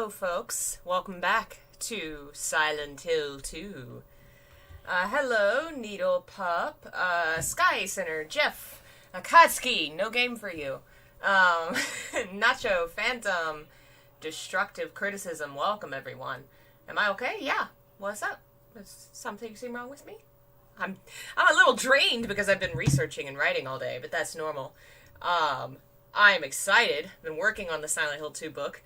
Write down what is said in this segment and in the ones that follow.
Hello, folks. Welcome back to Silent Hill 2. Hello, Needle Pup, Sky Center, Jeff, Akatsuki, no game for you. Nacho, Phantom, Destructive Criticism, welcome everyone. Am I okay? Yeah. What's up? Is something seem wrong with me? I'm a little drained because I've been researching and writing all day, but that's normal. I'm excited. Been working on the Silent Hill 2 book.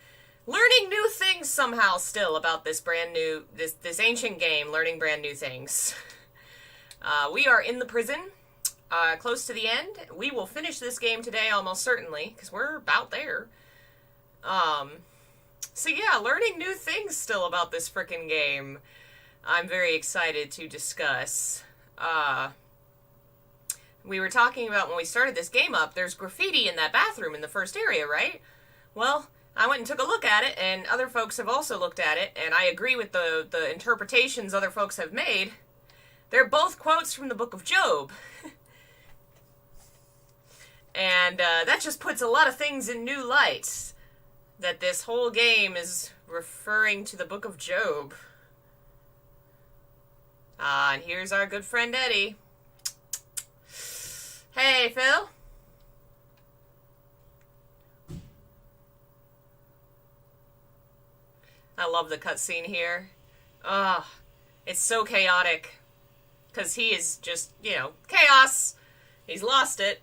Learning new things somehow still about this brand new, this ancient game, learning brand new things. We are in the prison, close to the end. We will finish this game today almost certainly, because we're about there. So yeah, learning new things still about this frickin' game. I'm very excited to discuss. We were talking about when we started this game up, there's graffiti in that bathroom in the first area, right? Well, I went and took a look at it, and other folks have also looked at it, and I agree with the interpretations other folks have made. They're both quotes from the Book of Job. And that just puts a lot of things in new light. That this whole game is referring to the Book of Job. And here's our good friend Eddie. Hey, Phil. I love the cutscene here. It's so chaotic. Because he is just, chaos. He's lost it.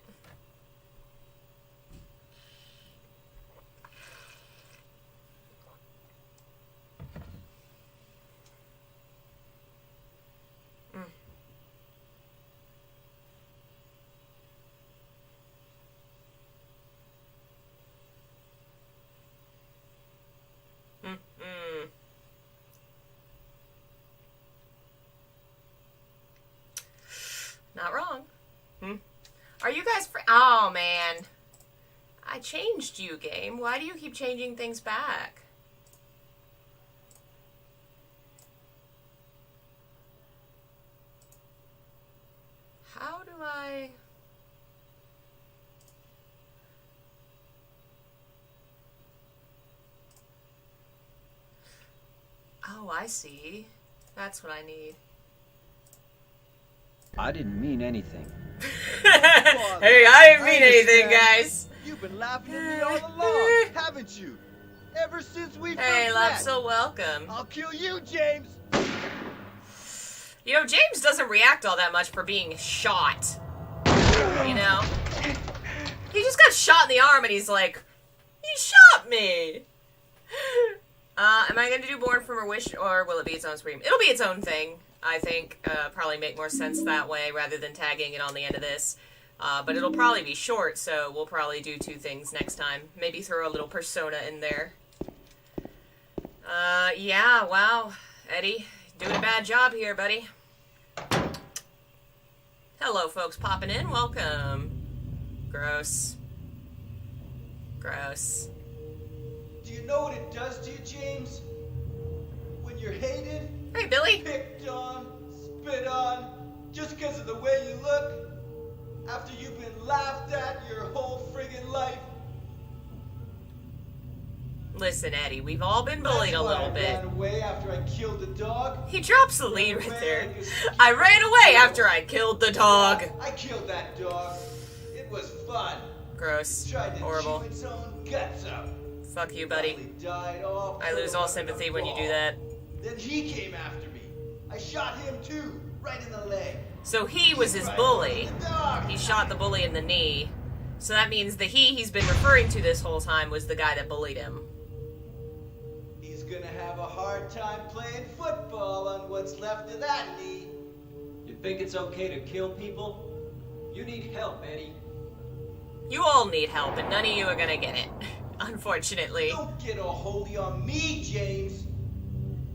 Not wrong. Are you guys oh, man. I changed you, game. Why do you keep changing things back? How do I... Oh, I see. That's what I need. I didn't mean anything. Hey, I didn't mean anything, guys. You've been laughing at me all along, haven't you? Ever since we first Hey, met. love, so welcome. I'll kill you, James. James doesn't react all that much for being shot. He just got shot in the arm and he's like, he shot me. Am I going to do Born from a Wish or will it be its own stream? It'll be its own thing, I think. Probably make more sense that way rather than tagging it on the end of this. But it'll probably be short, so we'll probably do two things next time. Maybe throw a little Persona in there. Yeah, wow. Eddie, doing a bad job here, buddy. Hello, folks popping in. Welcome. Gross. Gross. Do you know what it does to you, James? When you're hated, Hey, Billy. picked on, spit on, just because of the way you look, after you've been laughed at your whole friggin' life. Listen, Eddie, we've all been bullied a little bit. I ran away after I killed the dog. He drops the lead right there. I ran away after I killed the dog. I killed that dog. It was fun. Gross. Tried to Horrible. chew its own guts out. Fuck you, buddy. Probably died all I lose curled all up in a sympathy when you do ball. that. Then he came after me. I shot him too, right in the leg. So he was his Right bully. in the dog. He shot the bully in the knee. So that means the he's been referring to this whole time was the guy that bullied him. He's gonna have a hard time playing football on what's left of that knee. You think it's okay to kill people? You need help, Eddie. You all need help, and none of you are gonna get it. Unfortunately. Don't get a holy on me, James.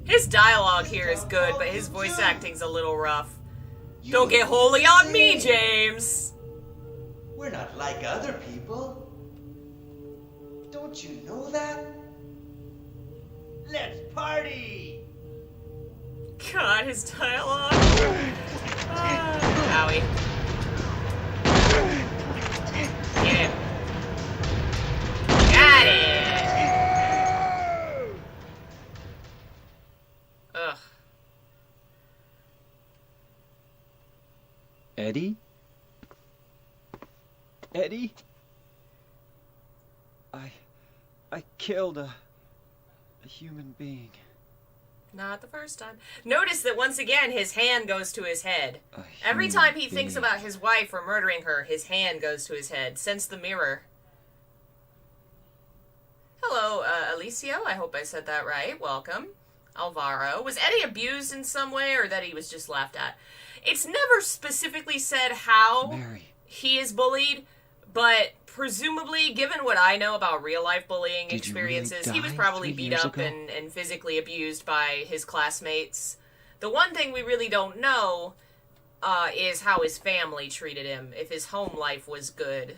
His dialogue here is good, but his voice acting's a little rough. Don't get holy on me, James! We're not like other people. Don't you know that? Let's party! God, his dialogue. Owie. Get him. Got it. Eddie? Eddie? I killed a human being. Not the first time. Notice that once again his hand goes to his head. Every human time he being. thinks about his wife or murdering her, his hand goes to his head. Sense the mirror. Hello, Alicio. I hope I said that right. Welcome. Alvaro. Was Eddie abused in some way, or that he was just laughed at? It's never specifically said how Mary. he is bullied, but presumably, given what I know about real-life bullying Did you really experiences, he was die probably 3 beat years up ago? and physically abused by his classmates. The one thing we really don't know is how his family treated him, if his home life was good.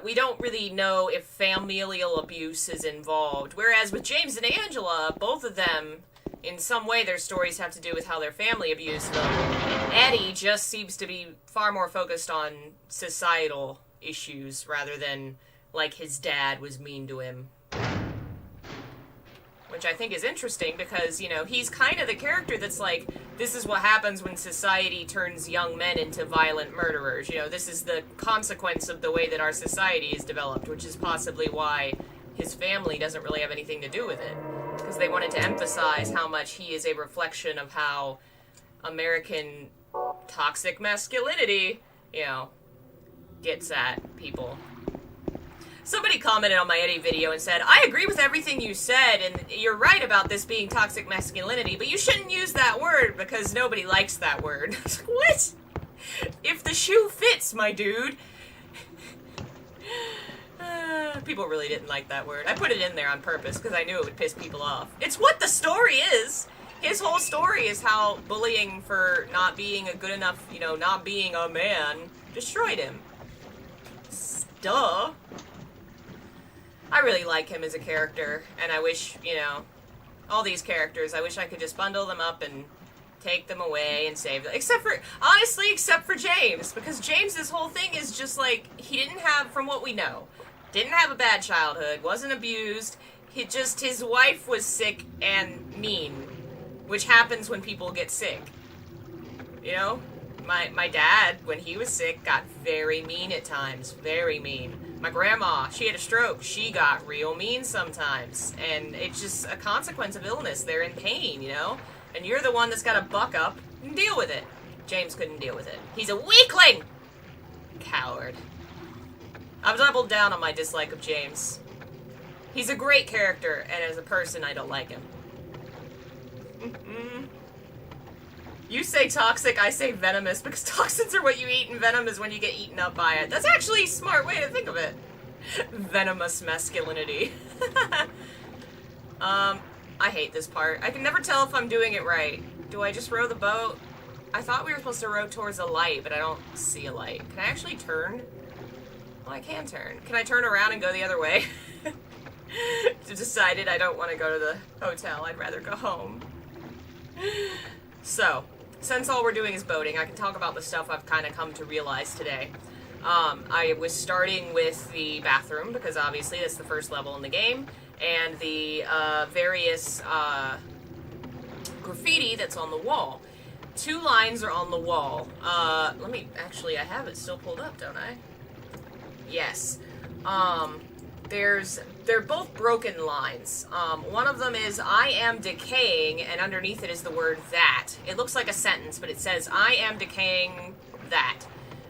We don't really know if familial abuse is involved. Whereas with James and Angela, both of them, in some way, their stories have to do with how their family abused them. Eddie just seems to be far more focused on societal issues rather than, like, his dad was mean to him. Which I think is interesting because, you know, he's kind of the character that's like, this is what happens when society turns young men into violent murderers. You know, this is the consequence of the way that our society is developed, which is possibly why his family doesn't really have anything to do with it. Because they wanted to emphasize how much he is a reflection of how American toxic masculinity, you know, gets at people. Somebody commented on my Eddie video and said, I agree with everything you said, and you're right about this being toxic masculinity, but you shouldn't use that word because nobody likes that word. I was like, what? If the shoe fits, my dude. People really didn't like that word. I put it in there on purpose because I knew it would piss people off. It's what the story is. His whole story is how bullying for not being a good enough, you know, not being a man destroyed him. Duh. I really like him as a character, and I wish, you know, all these characters, I wish I could just bundle them up and take them away and save them. Honestly, except for James, because James's whole thing is just like, he didn't have, from what we know, didn't have a bad childhood, wasn't abused, his wife was sick and mean, which happens when people get sick. You know? My dad, when he was sick, got very mean at times. Very mean. My grandma, she had a stroke. She got real mean sometimes. And it's just a consequence of illness. They're in pain, you know? And you're the one that's got to buck up and deal with it. James couldn't deal with it. He's a weakling! Coward. I've doubled down on my dislike of James. He's a great character, and as a person, I don't like him. You say toxic, I say venomous, because toxins are what you eat, and venom is when you get eaten up by it. That's actually a smart way to think of it. Venomous masculinity. I hate this part. I can never tell if I'm doing it right. Do I just row the boat? I thought we were supposed to row towards a light, but I don't see a light. Can I actually turn? Well, I can turn. Can I turn around and go the other way? Decided I don't want to go to the hotel. I'd rather go home. So, since all we're doing is boating, I can talk about the stuff I've kind of come to realize today. I was starting with the bathroom, because obviously that's the first level in the game, and the various graffiti that's on the wall. 2 lines are on the wall. I have it still pulled up, don't I? Yes. They're both broken lines. One of them is, I am decaying, and underneath it is the word that. It looks like a sentence, but it says, I am decaying that.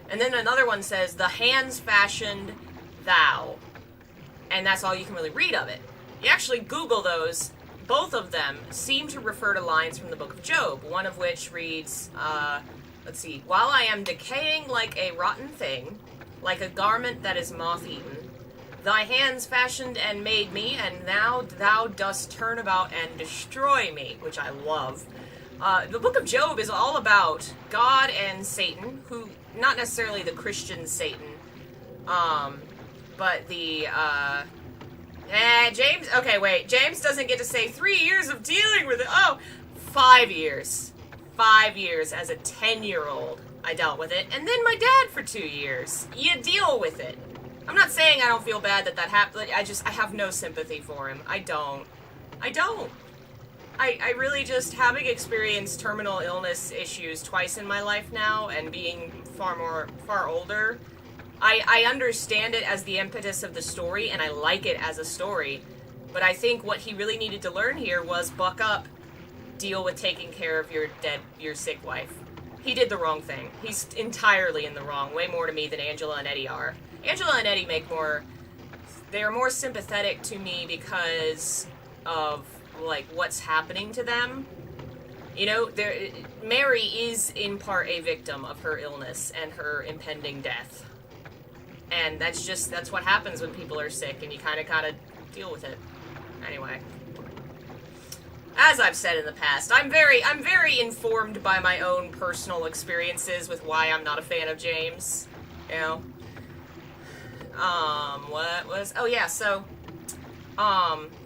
And then another one says, the hands fashioned thou. And that's all you can really read of it. You actually Google those. Both of them seem to refer to lines from the Book of Job, one of which reads, let's see, while I am decaying like a rotten thing, like a garment that is moth-eaten, thy hands fashioned and made me, and now thou dost turn about and destroy me, which I love. The Book of Job is all about God and Satan, who, not necessarily the Christian Satan, but the, James, okay, wait, James doesn't get to say 3 years of dealing with it. Oh, 5 years. 5 years as a 10-year-old. I dealt with it, and then my dad for 2 years. You deal with it. I'm not saying I don't feel bad that happened. I have no sympathy for him. I don't. I really just, having experienced terminal illness issues twice in my life now, and being far older, I understand it as the impetus of the story, and I like it as a story, but I think what he really needed to learn here was buck up, deal with taking care of your sick wife. He did the wrong thing. He's entirely in the wrong, way more to me than Angela and Eddie are. Angela and Eddie they're more sympathetic to me because of, like, what's happening to them. You know, Mary is in part a victim of her illness and her impending death. And that's what happens when people are sick, and you kind of gotta deal with it. Anyway. As I've said in the past, I'm very informed by my own personal experiences with why I'm not a fan of James. You know? Oh yeah, so, do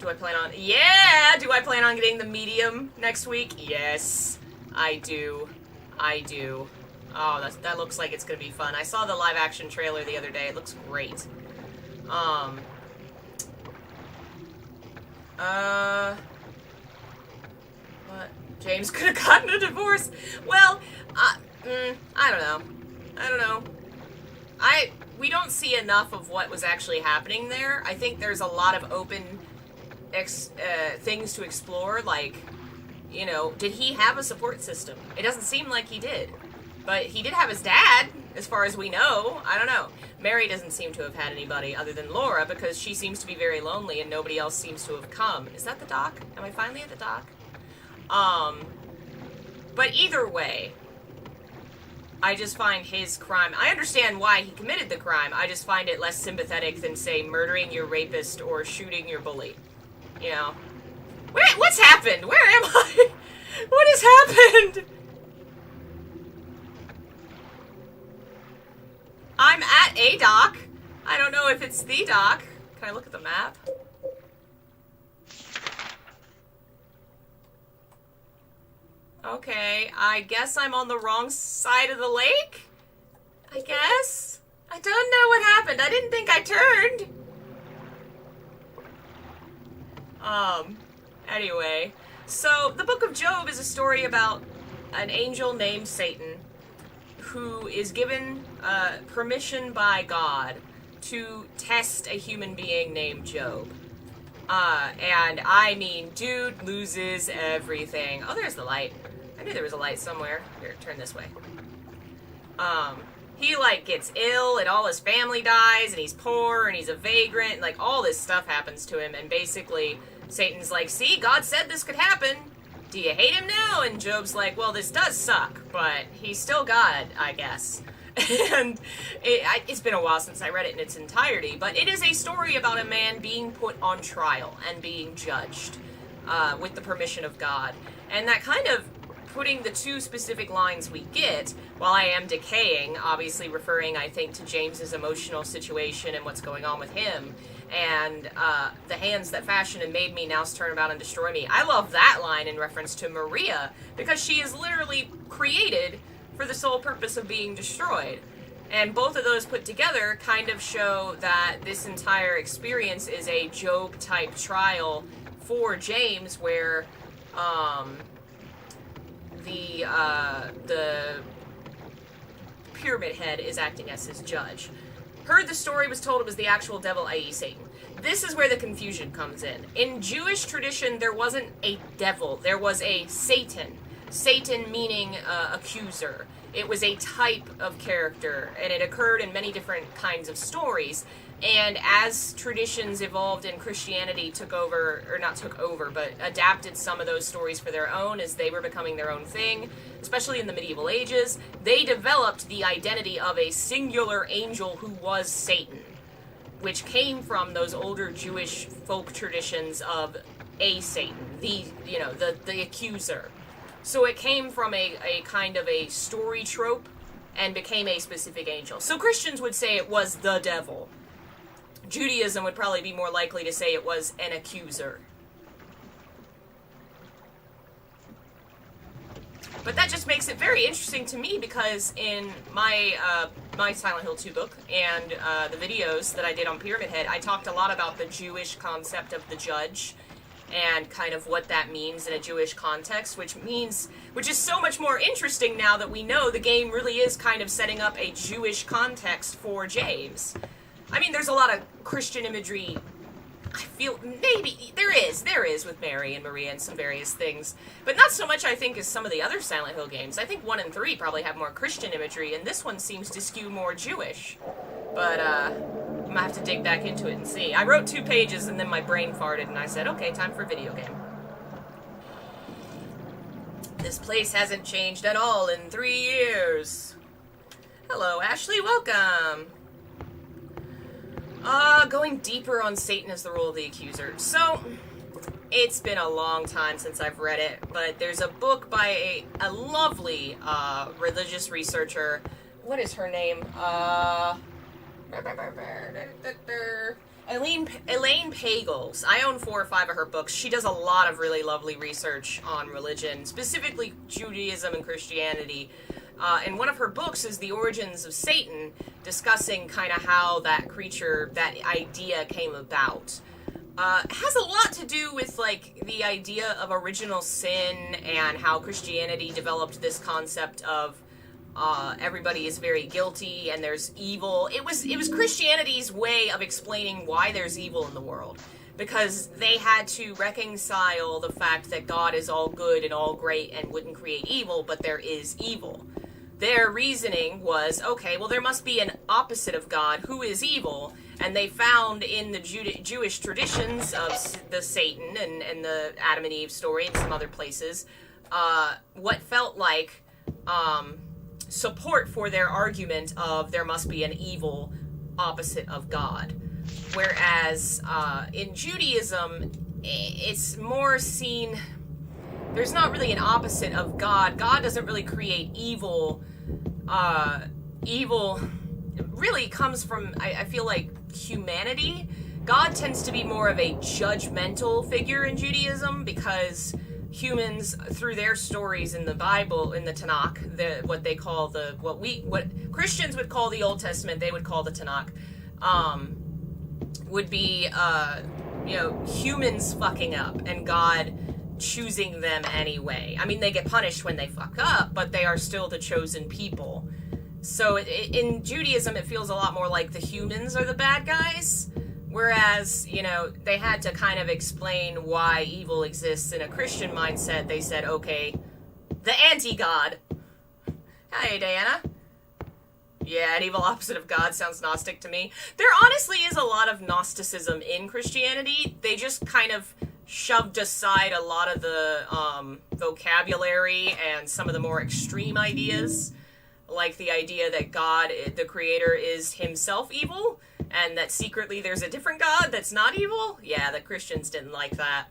I plan on getting the medium next week? Yes, I do. Oh, that looks like it's gonna be fun. I saw the live action trailer the other day. It looks great. What? James could have gotten a divorce? Well, I don't know. We don't see enough of what was actually happening there. I think there's a lot of open things to explore, like, you know, did he have a support system? It doesn't seem like he did. But he did have his dad, as far as we know. I don't know. Mary doesn't seem to have had anybody other than Laura, because she seems to be very lonely and nobody else seems to have come. Is that the dock? Am I finally at the dock? But either way, I just find his crime... I understand why he committed the crime. I just find it less sympathetic than, say, murdering your rapist or shooting your bully. You know? What's happened? Where am I? What has happened? I'm at a dock. I don't know if it's the dock. Can I look at the map? Okay, I guess I'm on the wrong side of the lake? I guess? I don't know what happened. I didn't think I turned. Anyway. So, the Book of Job is a story about an angel named Satan who is given permission by God to test a human being named Job. And I mean, dude loses everything. Oh, there's the light. I knew there was a light somewhere. Here, turn this way. He, like, gets ill, and all his family dies, and he's poor, and he's a vagrant, and, like, all this stuff happens to him, and basically, Satan's like, see, God said this could happen. Do you hate him now? And Job's like, well, this does suck, but he's still God, I guess. And it's been a while since I read it in its entirety, but it is a story about a man being put on trial and being judged with the permission of God. And that kind of putting the two specific lines we get, while I am decaying, obviously referring, I think, to James's emotional situation and what's going on with him, and the hands that fashioned and made me now turn about and destroy me. I love that line in reference to Maria, because she is literally created for the sole purpose of being destroyed. And both of those put together kind of show that this entire experience is a Job-type trial for James, where the pyramid head is acting as his judge. Heard the story, was told it was the actual devil, i.e. Satan. This is where the confusion comes in. In Jewish tradition, there wasn't a devil. There was a Satan. Satan meaning accuser. It was a type of character, and it occurred in many different kinds of stories. And as traditions evolved and Christianity but adapted some of those stories for their own as they were becoming their own thing, especially in the medieval ages, they developed the identity of a singular angel who was Satan, which came from those older Jewish folk traditions of a Satan, the accuser. So it came from a kind of a story trope and became a specific angel. So Christians would say it was the devil. Judaism would probably be more likely to say it was an accuser. But that just makes it very interesting to me, because in my Silent Hill 2 book and the videos that I did on Pyramid Head, I talked a lot about the Jewish concept of the judge and kind of what that means in a Jewish context, which is so much more interesting now that we know the game really is kind of setting up a Jewish context for James. I mean, there's a lot of Christian imagery. I feel maybe there is with Mary and Maria and some various things, but not so much, I think, as some of the other Silent Hill games. I think 1 and 3 probably have more Christian imagery, and this one seems to skew more Jewish. But I'm gonna have to dig back into it and see. I wrote 2 pages and then my brain farted and I said, okay, time for video game. This place hasn't changed at all in 3 years. Hello, Ashley, welcome. Going deeper on Satan as the role of the accuser. So, it's been a long time since I've read it, but there's a book by a lovely, religious researcher. What is her name? Elaine Pagels. I own 4 or 5 of her books. She does a lot of really lovely research on religion, specifically Judaism and Christianity. And one of her books is The Origins of Satan, discussing kind of how that creature, that idea came about. It has a lot to do with, like, the idea of original sin and how Christianity developed this concept of everybody is very guilty and there's evil. It was Christianity's way of explaining why there's evil in the world, because they had to reconcile the fact that God is all good and all great and wouldn't create evil, but there is evil. Their reasoning was, okay, well, there must be an opposite of God who is evil, and they found in the Jewish traditions of the Satan and the Adam and Eve story and some other places, what felt like support for their argument of there must be an evil opposite of God. Whereas in Judaism, it's more seen, there's not really an opposite of God. God doesn't really create evil. Evil really comes from, I feel like, humanity. God tends to be more of a judgmental figure in Judaism, because humans, through their stories in the Bible, in the Tanakh, what they call what Christians would call the Old Testament, they would call the Tanakh, would be, humans fucking up and God choosing them anyway. I mean, they get punished when they fuck up, but they are still the chosen people. So in Judaism, it feels a lot more like the humans are the bad guys. Whereas, they had to kind of explain why evil exists in a Christian mindset. They said, okay, the anti-God. Hey, Diana. Yeah, an evil opposite of God sounds Gnostic to me. There honestly is a lot of Gnosticism in Christianity. They just kind of shoved aside a lot of the vocabulary and some of the more extreme ideas. Like the idea that God, the creator, is himself evil, and that secretly there's a different God that's not evil. Yeah, the Christians didn't like that.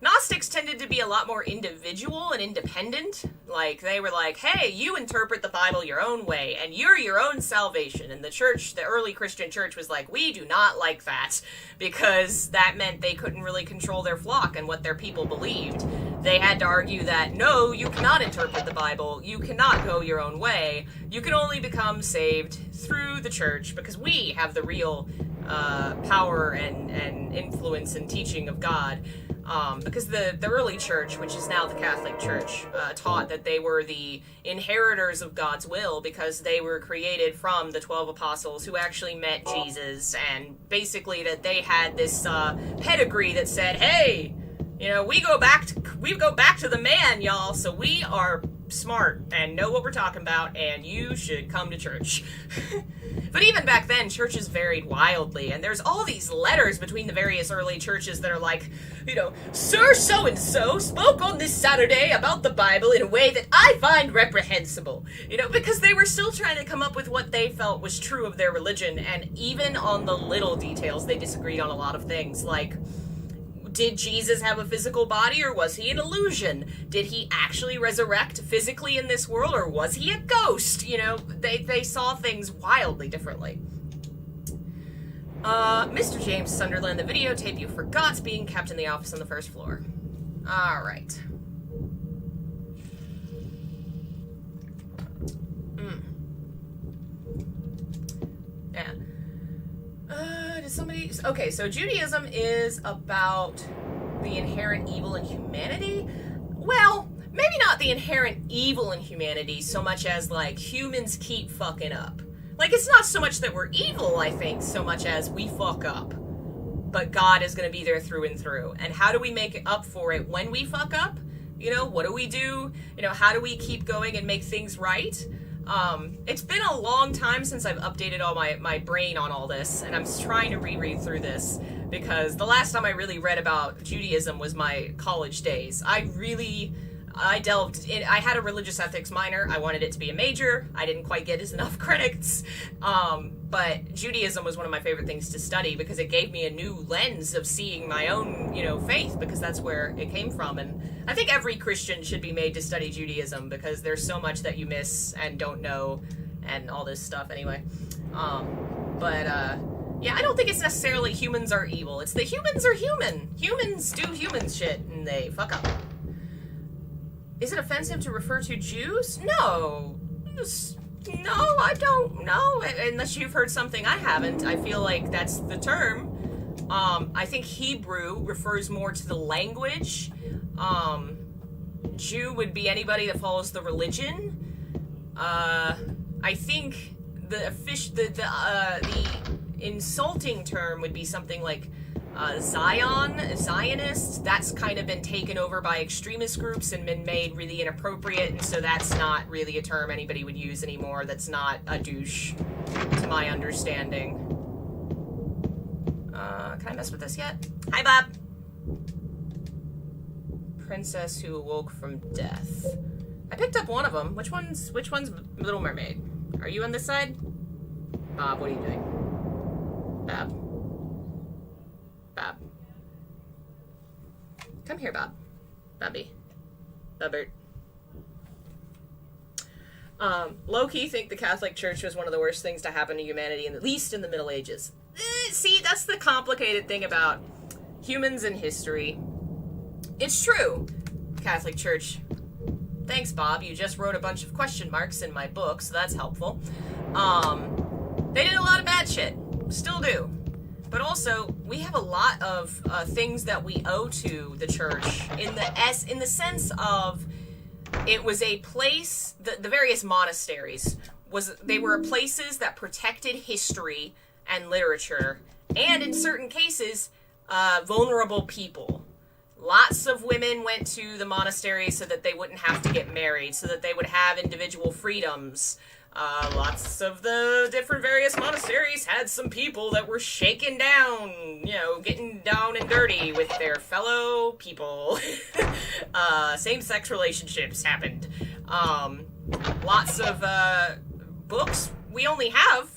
Gnostics tended to be a lot more individual and independent. Like, they were like, hey, you interpret the Bible your own way, and you're your own salvation. And the church, the early Christian church, was like, we do not like that, because that meant they couldn't really control their flock and what their people believed. They had to argue that, no, you cannot interpret the Bible, you cannot go your own way, you can only become saved through the church, because we have the real power and influence and teaching of God. Because the early church, which is now the Catholic Church, taught that they were the inheritors of God's will, because they were created from the 12 apostles who actually met Jesus, and basically that they had this pedigree that said, hey, we go back to the man, y'all, so we are smart and know what we're talking about, and you should come to church. But even back then, churches varied wildly, and there's all these letters between the various early churches that are like, Sir so-and-so spoke on this Saturday about the Bible in a way that I find reprehensible. Because they were still trying to come up with what they felt was true of their religion, and even on the little details, they disagreed on a lot of things, like, did Jesus have a physical body, or was he an illusion? Did he actually resurrect physically in this world, or was he a ghost? They saw things wildly differently. Mr. James Sunderland, the videotape you forgot's being kept in the office on the first floor. Alright. Yeah. Did somebody... Okay, so Judaism is about the inherent evil in humanity? Well, maybe not the inherent evil in humanity so much as, like, humans keep fucking up. Like, it's not so much that we're evil, I think, so much as we fuck up. But God is going to be there through and through. And how do we make up for it when we fuck up? You know, what do we do? You know, how do we keep going and make things right? It's been a long time since I've updated all my brain on all this, and I'm trying to reread through this, because the last time I really read about Judaism was my college days. I delved in, I had a religious ethics minor. I wanted it to be a major. I didn't quite get enough credits. But Judaism was one of my favorite things to study because it gave me a new lens of seeing my own, you know, faith, because that's where it came from. And I think every Christian should be made to study Judaism because there's so much that you miss and don't know and all this stuff anyway. Yeah, I don't think it's necessarily humans are evil. It's the humans are human. Humans do human shit and they fuck up. Is it offensive to refer to Jews? No. No, I don't know. Unless you've heard something I haven't. I feel like that's the term. I think Hebrew refers more to the language. Jew would be anybody that follows the religion. I think the insulting term would be something like Zionist. That's kind of been taken over by extremist groups and been made really inappropriate, and so that's not really a term anybody would use anymore. That's not a douche, to my understanding. Can I mess with this yet? Hi, Bob. Princess who awoke from death. I picked up one of them. Which one's Little Mermaid? Are you on this side? Bob, what are you doing? Bob. Bob. Come here, Bob. Bobby. Bobbert. Low-key think the Catholic Church was one of the worst things to happen to humanity, at least in the Middle Ages. See, that's the complicated thing about humans and history. It's true. Catholic Church. Thanks, Bob. You just wrote a bunch of question marks in my book, so that's helpful. They did a lot of bad shit. Still do. But also, we have a lot of things that we owe to the church in the sense of it was a place, the various monasteries, they were places that protected history and literature, and in certain cases, vulnerable people. Lots of women went to the monastery so that they wouldn't have to get married, so that they would have individual freedoms. Lots of the different various monasteries had some people that were shaken down, you know, getting down and dirty with their fellow people. Same-sex relationships happened. Lots of, books we only have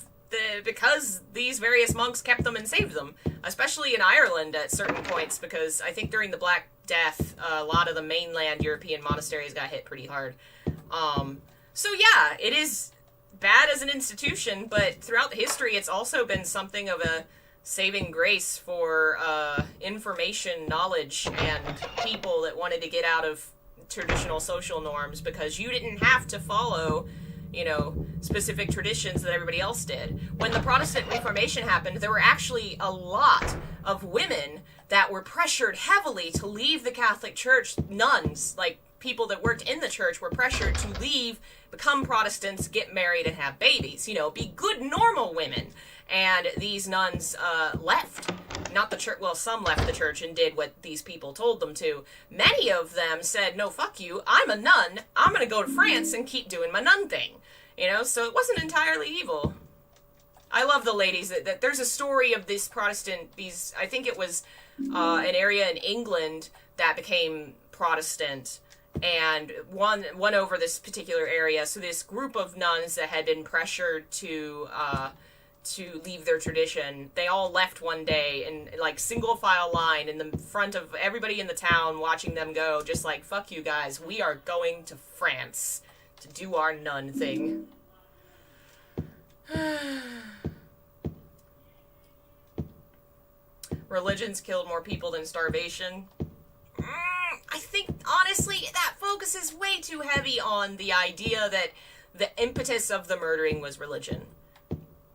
because these various monks kept them and saved them, especially in Ireland at certain points, because I think during the Black Death, a lot of the mainland European monasteries got hit pretty hard. So yeah, it is bad as an institution, but throughout history, it's also been something of a saving grace for information, knowledge, and people that wanted to get out of traditional social norms, because you didn't have to follow, you know, specific traditions that everybody else did. When the Protestant Reformation happened, there were actually a lot of women that were pressured heavily to leave the Catholic Church. Nuns, like people that worked in the church, were pressured to leave, become Protestants, get married, and have babies. You know, be good, normal women. And these nuns left. Not the church. Well, some left the church and did what these people told them to. Many of them said, no, fuck you. I'm a nun. I'm going to go to France and keep doing my nun thing. You know, so it wasn't entirely evil. I love the ladies. That there's a story of this Protestant, I think it was an area in England that became Protestant and won over this particular area. So this group of nuns that had been pressured to leave their tradition, they all left one day in like single file line in the front of everybody in the town, watching them go, just like, fuck you guys, we are going to France to do our nun thing. Religions killed more people than starvation. I think, honestly, that focuses way too heavy on the idea that the impetus of the murdering was religion.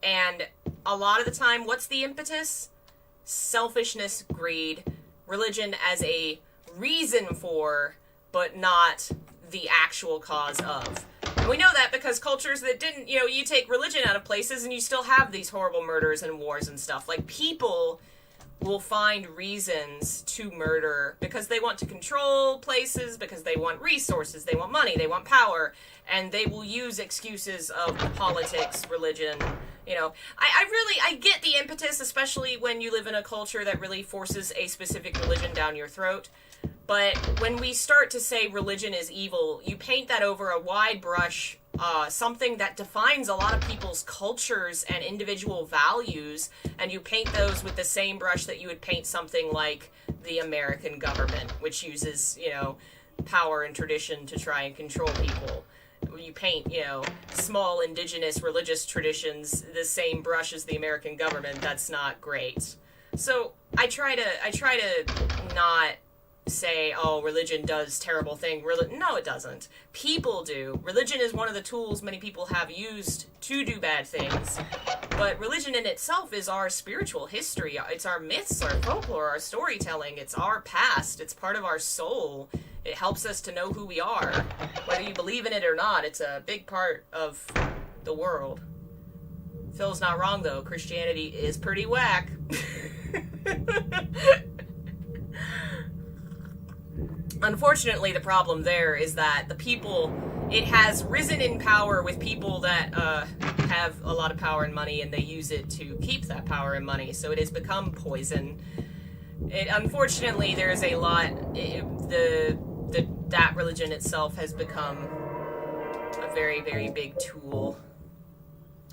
And a lot of the time, what's the impetus? Selfishness, greed, religion as a reason for, but not the actual cause of. And we know that because cultures that didn't, you take religion out of places and you still have these horrible murders and wars and stuff. Like, people will find reasons to murder because they want to control places, because they want resources, they want money, they want power, and they will use excuses of politics, religion. I get the impetus, especially when you live in a culture that really forces a specific religion down your throat. But when we start to say religion is evil, you paint that over a wide brush, something that defines a lot of people's cultures and individual values, and you paint those with the same brush that you would paint something like the American government, which uses, power and tradition to try and control people. You paint, small indigenous religious traditions the same brush as the American government. That's not great. So I try to not say, oh, religion does terrible thing. No, it doesn't. People do. Religion is one of the tools many people have used to do bad things. But religion in itself is our spiritual history. It's our myths, our folklore, our storytelling. It's our past. It's part of our soul. It helps us to know who we are. Whether you believe in it or not, it's a big part of the world. Phil's not wrong, though. Christianity is pretty whack. Unfortunately, the problem there is that it has risen in power with people that have a lot of power and money, and they use it to keep that power and money, so it has become poison. Unfortunately, there is a lot, that religion itself has become a very, very big tool.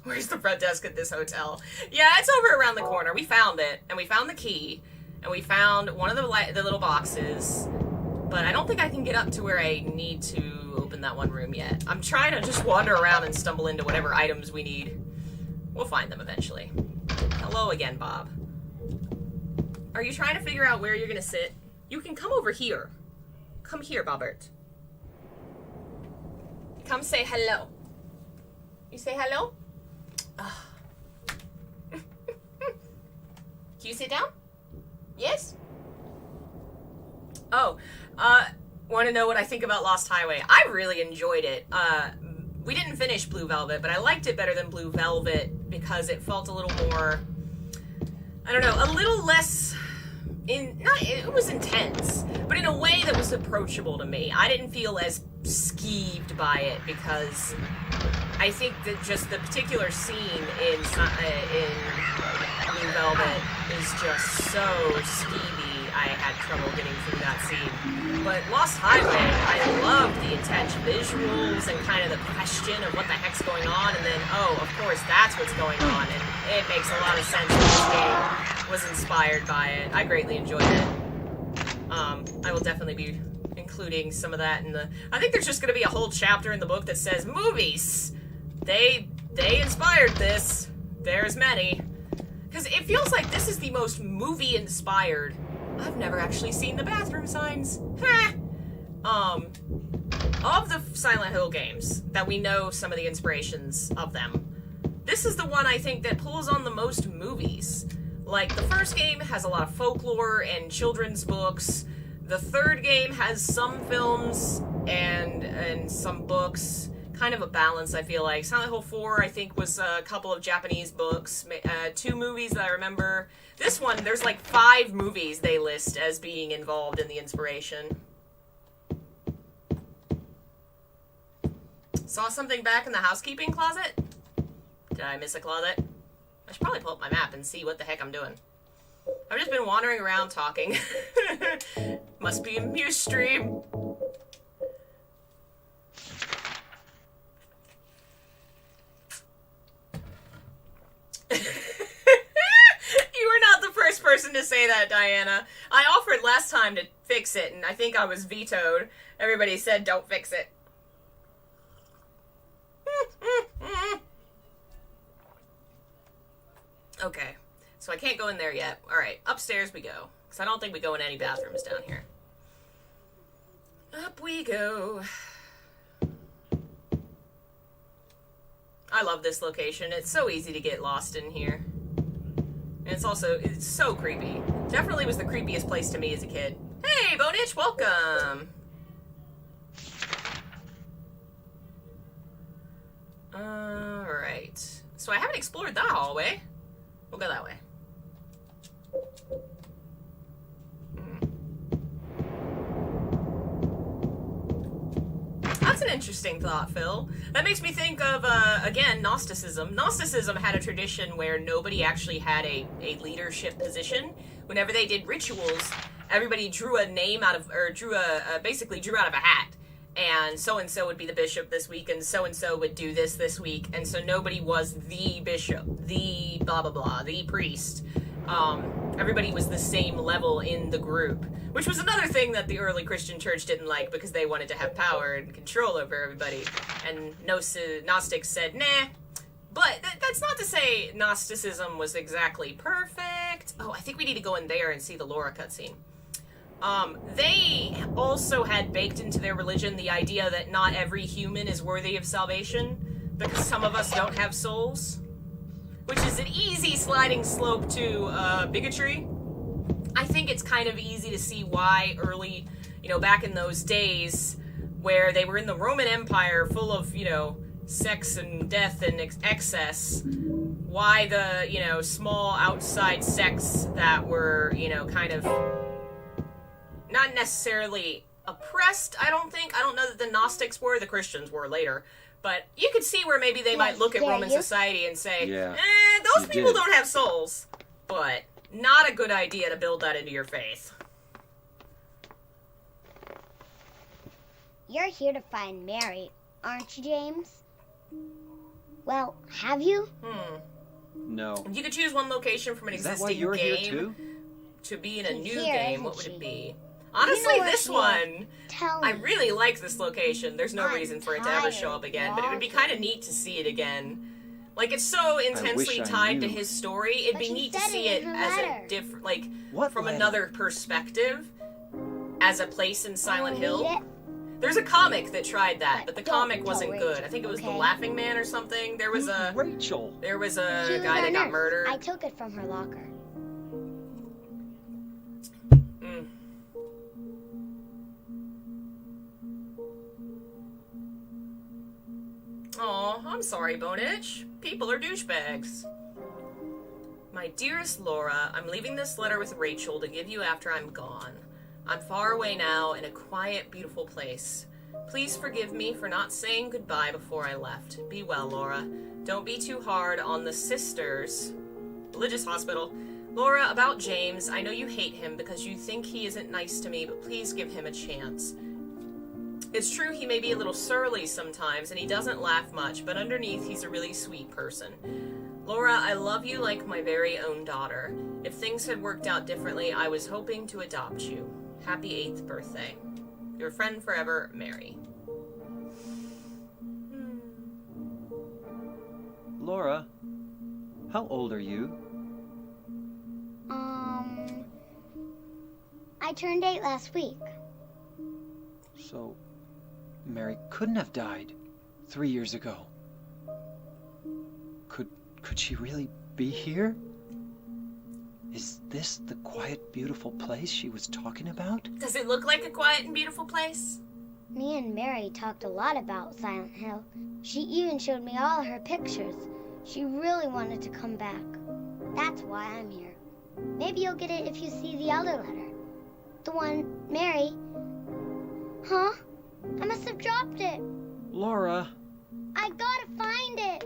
Where's the front desk at this hotel? Yeah, it's over around the corner. We found it, and we found the key, and we found one of the little boxes. But I don't think I can get up to where I need to open that one room yet. I'm trying to just wander around and stumble into whatever items we need. We'll find them eventually. Hello again, Bob. Are you trying to figure out where you're going to sit? You can come over here. Come here, Bobbert. Come say hello. You say hello? Can you sit down? Yes? Oh, want to know what I think about Lost Highway? I really enjoyed it. We didn't finish Blue Velvet, but I liked it better than Blue Velvet because it felt a little more, I don't know, a little less, it was intense, but in a way that was approachable to me. I didn't feel as skeeved by it because I think that just the particular scene in Blue Velvet is just so skeevy. I had trouble getting through that scene. But Lost Highway, I loved the intense visuals and kind of the question of what the heck's going on, and then, oh, of course, that's what's going on, and it makes a lot of sense that this game was inspired by it. I greatly enjoyed it. I will definitely be including some of that in the... I think there's just going to be a whole chapter in the book that says, movies! They inspired this. There's many. Because it feels like this is the most movie-inspired... I've never actually seen the bathroom signs. Of the Silent Hill games that we know some of the inspirations of them, this is the one I think that pulls on the most movies. Like, the first game has a lot of folklore and children's books. The third game has some films and some books. Kind of a balance, I feel like. Silent Hill 4, I think, was a couple of Japanese books. 2 movies that I remember. This one, there's like 5 movies they list as being involved in the inspiration. Saw something back in the housekeeping closet? Did I miss a closet? I should probably pull up my map and see what the heck I'm doing. I've just been wandering around talking. Must be a Muse stream. You were not the first person to say that, Diana. I offered last time to fix it, and I think I was vetoed. Everybody said, don't fix it. Okay, so I can't go in there yet. Alright, upstairs we go. Because I don't think we go in any bathrooms down here. Up we go. I love this location. It's so easy to get lost in here. And it's so creepy. Definitely was the creepiest place to me as a kid. Hey, Bonitch, welcome! Alright. So I haven't explored that hallway. We'll go that way. That's an interesting thought, Phil. That makes me think of, again, Gnosticism. Gnosticism had a tradition where nobody actually had a leadership position. Whenever they did rituals, everybody drew a name out of, or basically drew out of a hat. And so-and-so would be the bishop this week, and so-and-so would do this week. And so nobody was the bishop, the blah, blah, blah, the priest. Everybody was the same level in the group, which was another thing that the early Christian church didn't like because they wanted to have power and control over everybody. And Gnostics said, nah. But that's not to say Gnosticism was exactly perfect. Oh, I think we need to go in there and see the Laura cutscene. They also had baked into their religion the idea that not every human is worthy of salvation because some of us don't have souls, which is an easy sliding slope to bigotry. I think it's kind of easy to see why early, back in those days where they were in the Roman Empire full of, sex and death and excess, why the, small outside sects that were, kind of not necessarily oppressed, I don't know that the Gnostics were, the Christians were later. But you could see where maybe they might look at Roman society and say, those people don't have souls. But not a good idea to build that into your faith. You're here to find Mary, aren't you, James? Well, have you? No. If you could choose one location from an existing game to be in a new game, what would it be? Honestly, this one, I really like this location. There's no reason for it to ever show up again, but it would be kind of neat to see it again. Like, it's so intensely tied to his story, it'd be neat to see it as a different, from another perspective, as a place in Silent Hill. There's a comic that tried that, but the comic wasn't good. I think it was The Laughing Man or something. There was a Rachel. There was a guy that got murdered. I took it from her locker. Aw, I'm sorry, Bonitch. People are douchebags. My dearest Laura, I'm leaving this letter with Rachel to give you after I'm gone. I'm far away now in a quiet, beautiful place. Please forgive me for not saying goodbye before I left. Be well, Laura. Don't be too hard on the sisters. Religious hospital. Laura, about James, I know you hate him because you think he isn't nice to me, but please give him a chance. It's true he may be a little surly sometimes, and he doesn't laugh much, but underneath he's a really sweet person. Laura, I love you like my very own daughter. If things had worked out differently, I was hoping to adopt you. Happy 8th birthday. Your friend forever, Mary. Laura, how old are you? I turned 8 last week. So, Mary couldn't have died 3 years ago. Could she really be here? Is this the quiet, beautiful place she was talking about? Does it look like a quiet and beautiful place? Me and Mary talked a lot about Silent Hill. She even showed me all her pictures. She really wanted to come back. That's why I'm here. Maybe you'll get it if you see the other letter. The one Mary... Huh? I must have dropped it. Laura! I gotta find it.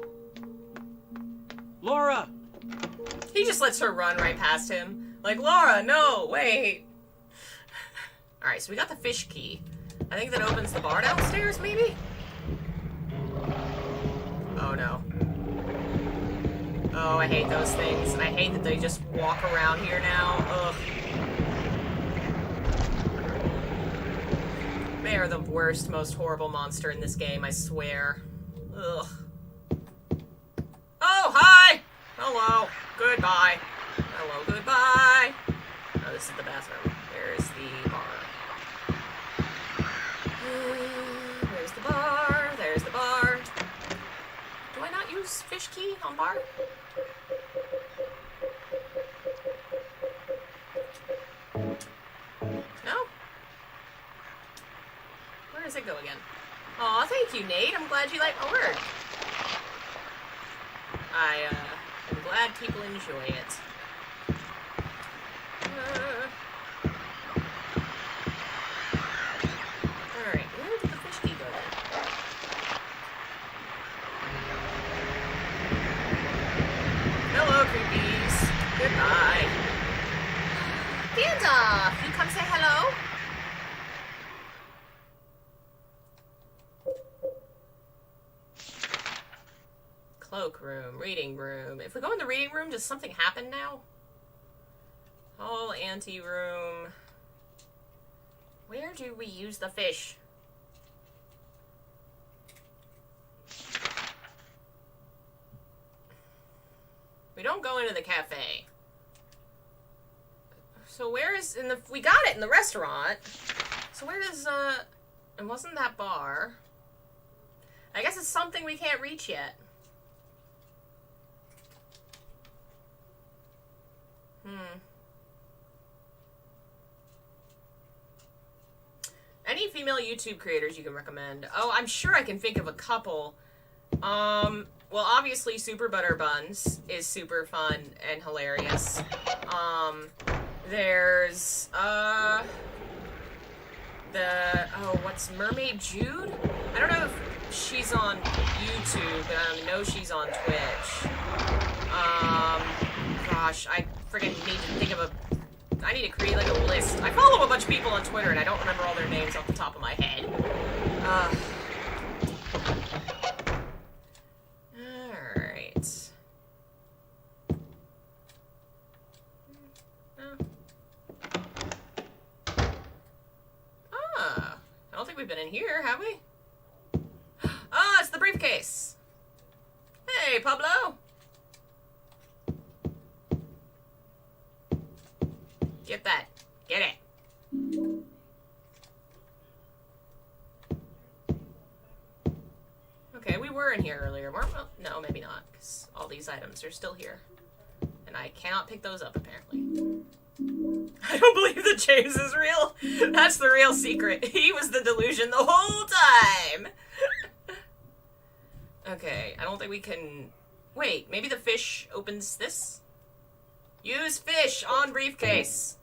Laura! He just lets her run right past him. Like, Laura, no, wait. Alright, so we got the fish key. I think that opens the bar downstairs, maybe? Oh, no. Oh, I hate those things. And I hate that they just walk around here now. Ugh. They are the worst, most horrible monster in this game, I swear. Ugh. Oh, hi! Hello. Goodbye. Hello, goodbye. Oh, this is the bathroom. There's the bar. There's the bar. There's the bar. Do I not use fish key on bar? again. Aw, thank you, Nate. I'm glad you like my work. I'm glad people enjoy it. Alright, where did the fish key go then? Hello, creepies. Goodbye. Gandalf, you come say hello? Cloakroom, reading room. If we go in the reading room, does something happen now? Whole ante-room. Where do we use the fish? We don't go into the cafe. So where is in the we got it in the restaurant. So where does it wasn't that bar. I guess it's something we can't reach yet. Any female YouTube creators you can recommend? Oh, I'm sure I can think of a couple. Well, obviously Super Butter Buns is super fun and hilarious. There's, what's Mermaid Jude? I don't know if she's on YouTube, but I know she's on Twitch. Gosh, I freaking need to think of I need to create, like, a list. I follow a bunch of people on Twitter, and I don't remember all their names off the top of my head. Alright. I don't think we've been in here, have we? Oh, it's the briefcase! Hey, Pablo! Get that. Get it. Okay, we were in here earlier, weren't we? Well, no, maybe not, because all these items are still here. And I cannot pick those up, apparently. I don't believe that James is real. That's the real secret. He was the delusion the whole time. Okay, I don't think we can... Wait, maybe the fish opens this? Use fish on briefcase.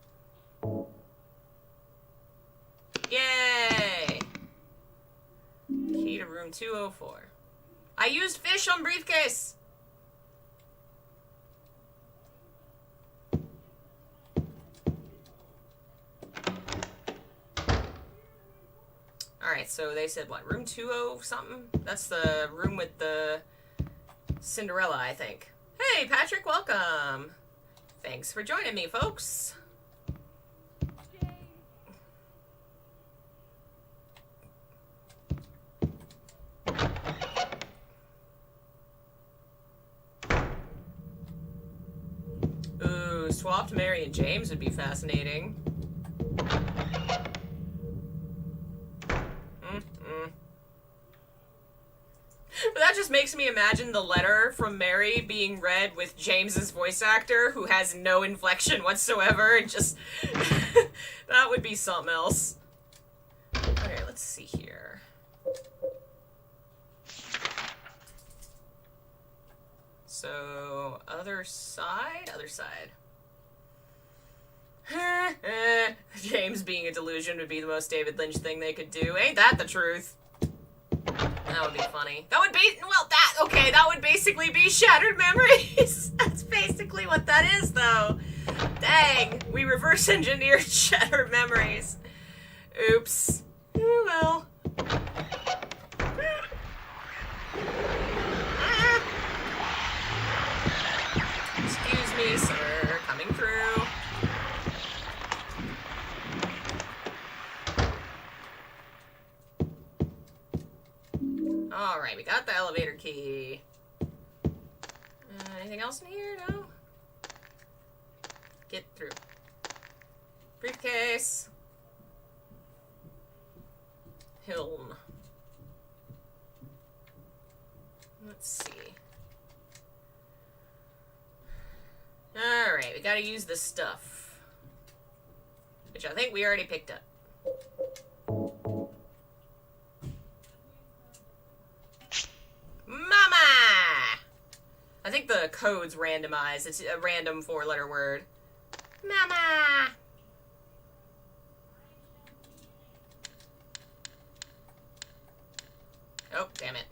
Yay! Key to room 204. I used fish on briefcase! Alright, so they said what? Room 20 something? That's the room with the Cinderella, I think. Hey, Patrick, welcome! Thanks for joining me, folks. Ooh, swapped Mary and James would be fascinating. But that just makes me imagine the letter from Mary being read with James's voice actor, who has no inflection whatsoever, and just... that would be something else. Okay, let's see here. So, other side? Other side. James being a delusion would be the most David Lynch thing they could do. Ain't that the truth? That would be funny. That would be, well, that would basically be Shattered Memories. That's basically what that is, though. Dang, we reverse engineered Shattered Memories. Oops. Oh, well. Excuse me, sir. Coming through. Alright, we got the elevator key. Anything else in here? No? Get through. Briefcase. Hiln. Let's see. Alright, we gotta use this stuff. Which I think we already picked up. the codes randomized. It's a random 4-letter word. Mama! Oh, damn it.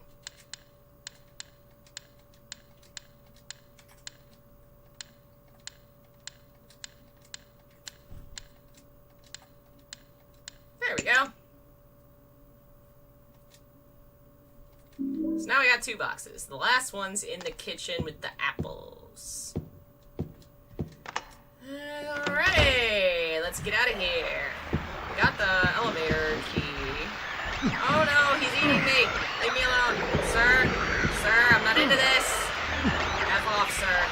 There we go. So now we got 2 boxes. The last one's in the kitchen with the apples. Alright, let's get out of here. We got the elevator key. Oh no, he's eating me. Leave me alone. Sir, I'm not into this. F off, sir.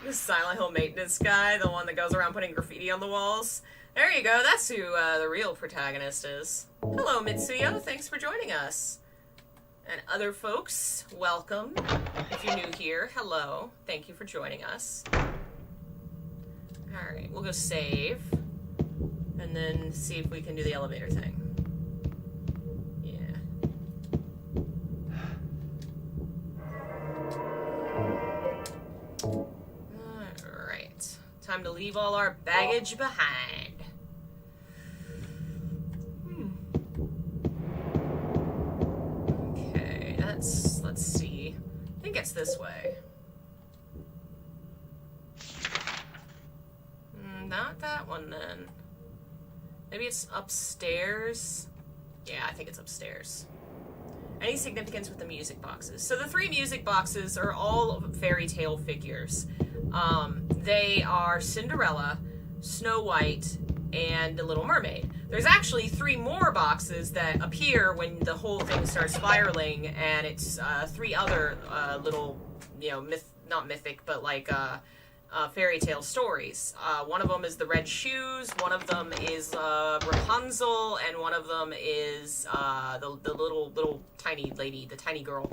The Silent Hill maintenance guy, the one that goes around putting graffiti on the walls. There you go, that's who the real protagonist is. Hello, Mitsuyo, thanks for joining us. And other folks, welcome. If you're new here, hello. Thank you for joining us. Alright, we'll go save. And then see if we can do the elevator thing. Yeah. Alright. Time to leave all our baggage behind. Okay, let's see. I think it's this way. Not that one, then. Maybe it's upstairs? Yeah, I think it's upstairs. Any significance with the music boxes? So the 3 music boxes are all fairy tale figures. They are Cinderella, Snow White, and The Little Mermaid. There's actually 3 more boxes that appear when the whole thing starts spiraling, and it's 3 other little, not mythic, but like fairy tale stories. One of them is the Red Shoes, one of them is Rapunzel, and one of them is the little tiny lady, the tiny girl.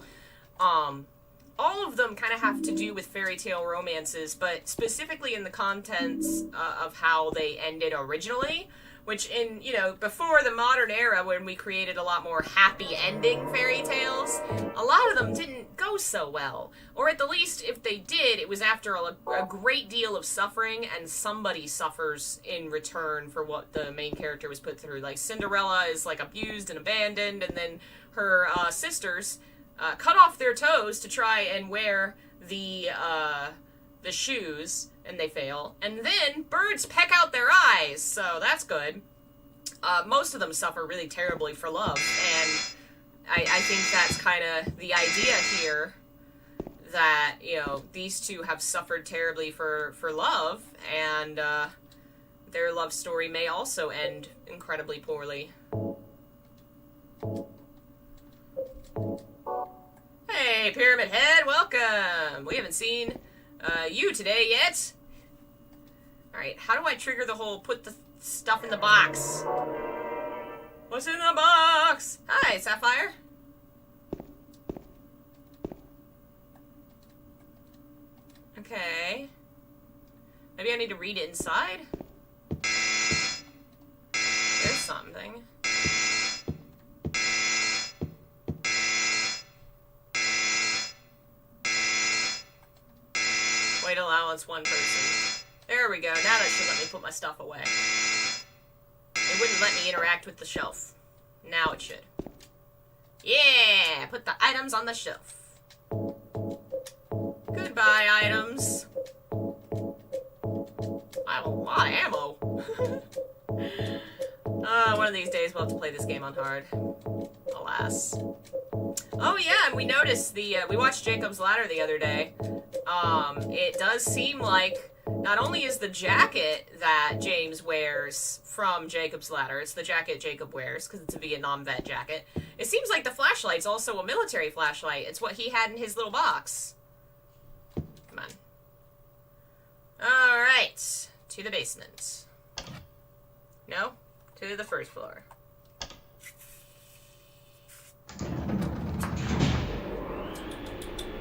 All of them kind of have to do with fairy tale romances, but specifically in the contents of how they ended originally, which in, before the modern era when we created a lot more happy ending fairy tales, a lot of them didn't go so well. Or at the least, if they did, it was after a great deal of suffering, and somebody suffers in return for what the main character was put through. Like Cinderella is like abused and abandoned, and then her sisters cut off their toes to try and wear the shoes, and they fail. And then birds peck out their eyes, so that's good. Most of them suffer really terribly for love, and I think that's kind of the idea here, that, these 2 have suffered terribly for love, and their love story may also end incredibly poorly. Hey, Pyramid Head, welcome! We haven't seen you today yet. Alright, how do I trigger the whole put the stuff in the box? What's in the box? Hi, Sapphire. Okay. Maybe I need to read it inside? There's something. Weight allowance 1 person. There we go. Now that should let me put my stuff away. It wouldn't let me interact with the shelf. Now it should. Yeah! Put the items on the shelf. Goodbye, items. I have a lot of ammo. One of these days we'll have to play this game on hard. Alas. Oh yeah, and we noticed we watched Jacob's Ladder the other day. It does seem like not only is the jacket that James wears from Jacob's Ladder, it's the jacket Jacob wears, because it's a Vietnam vet jacket, it seems like the flashlight's also a military flashlight. It's what he had in his little box. Come on. Alright, to the basement. No? To the first floor.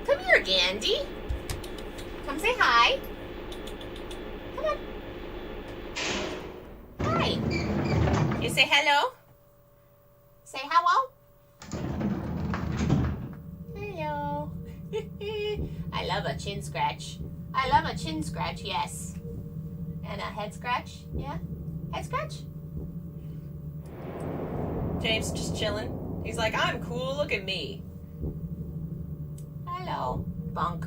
Come here, Gandhi. Come say hi. Come on. Hi. You say hello? Say hello? I love a chin scratch. I love a chin scratch, yes. And a head scratch, yeah? Head scratch? James just chilling. He's like, I'm cool, look at me. Hello, bunk.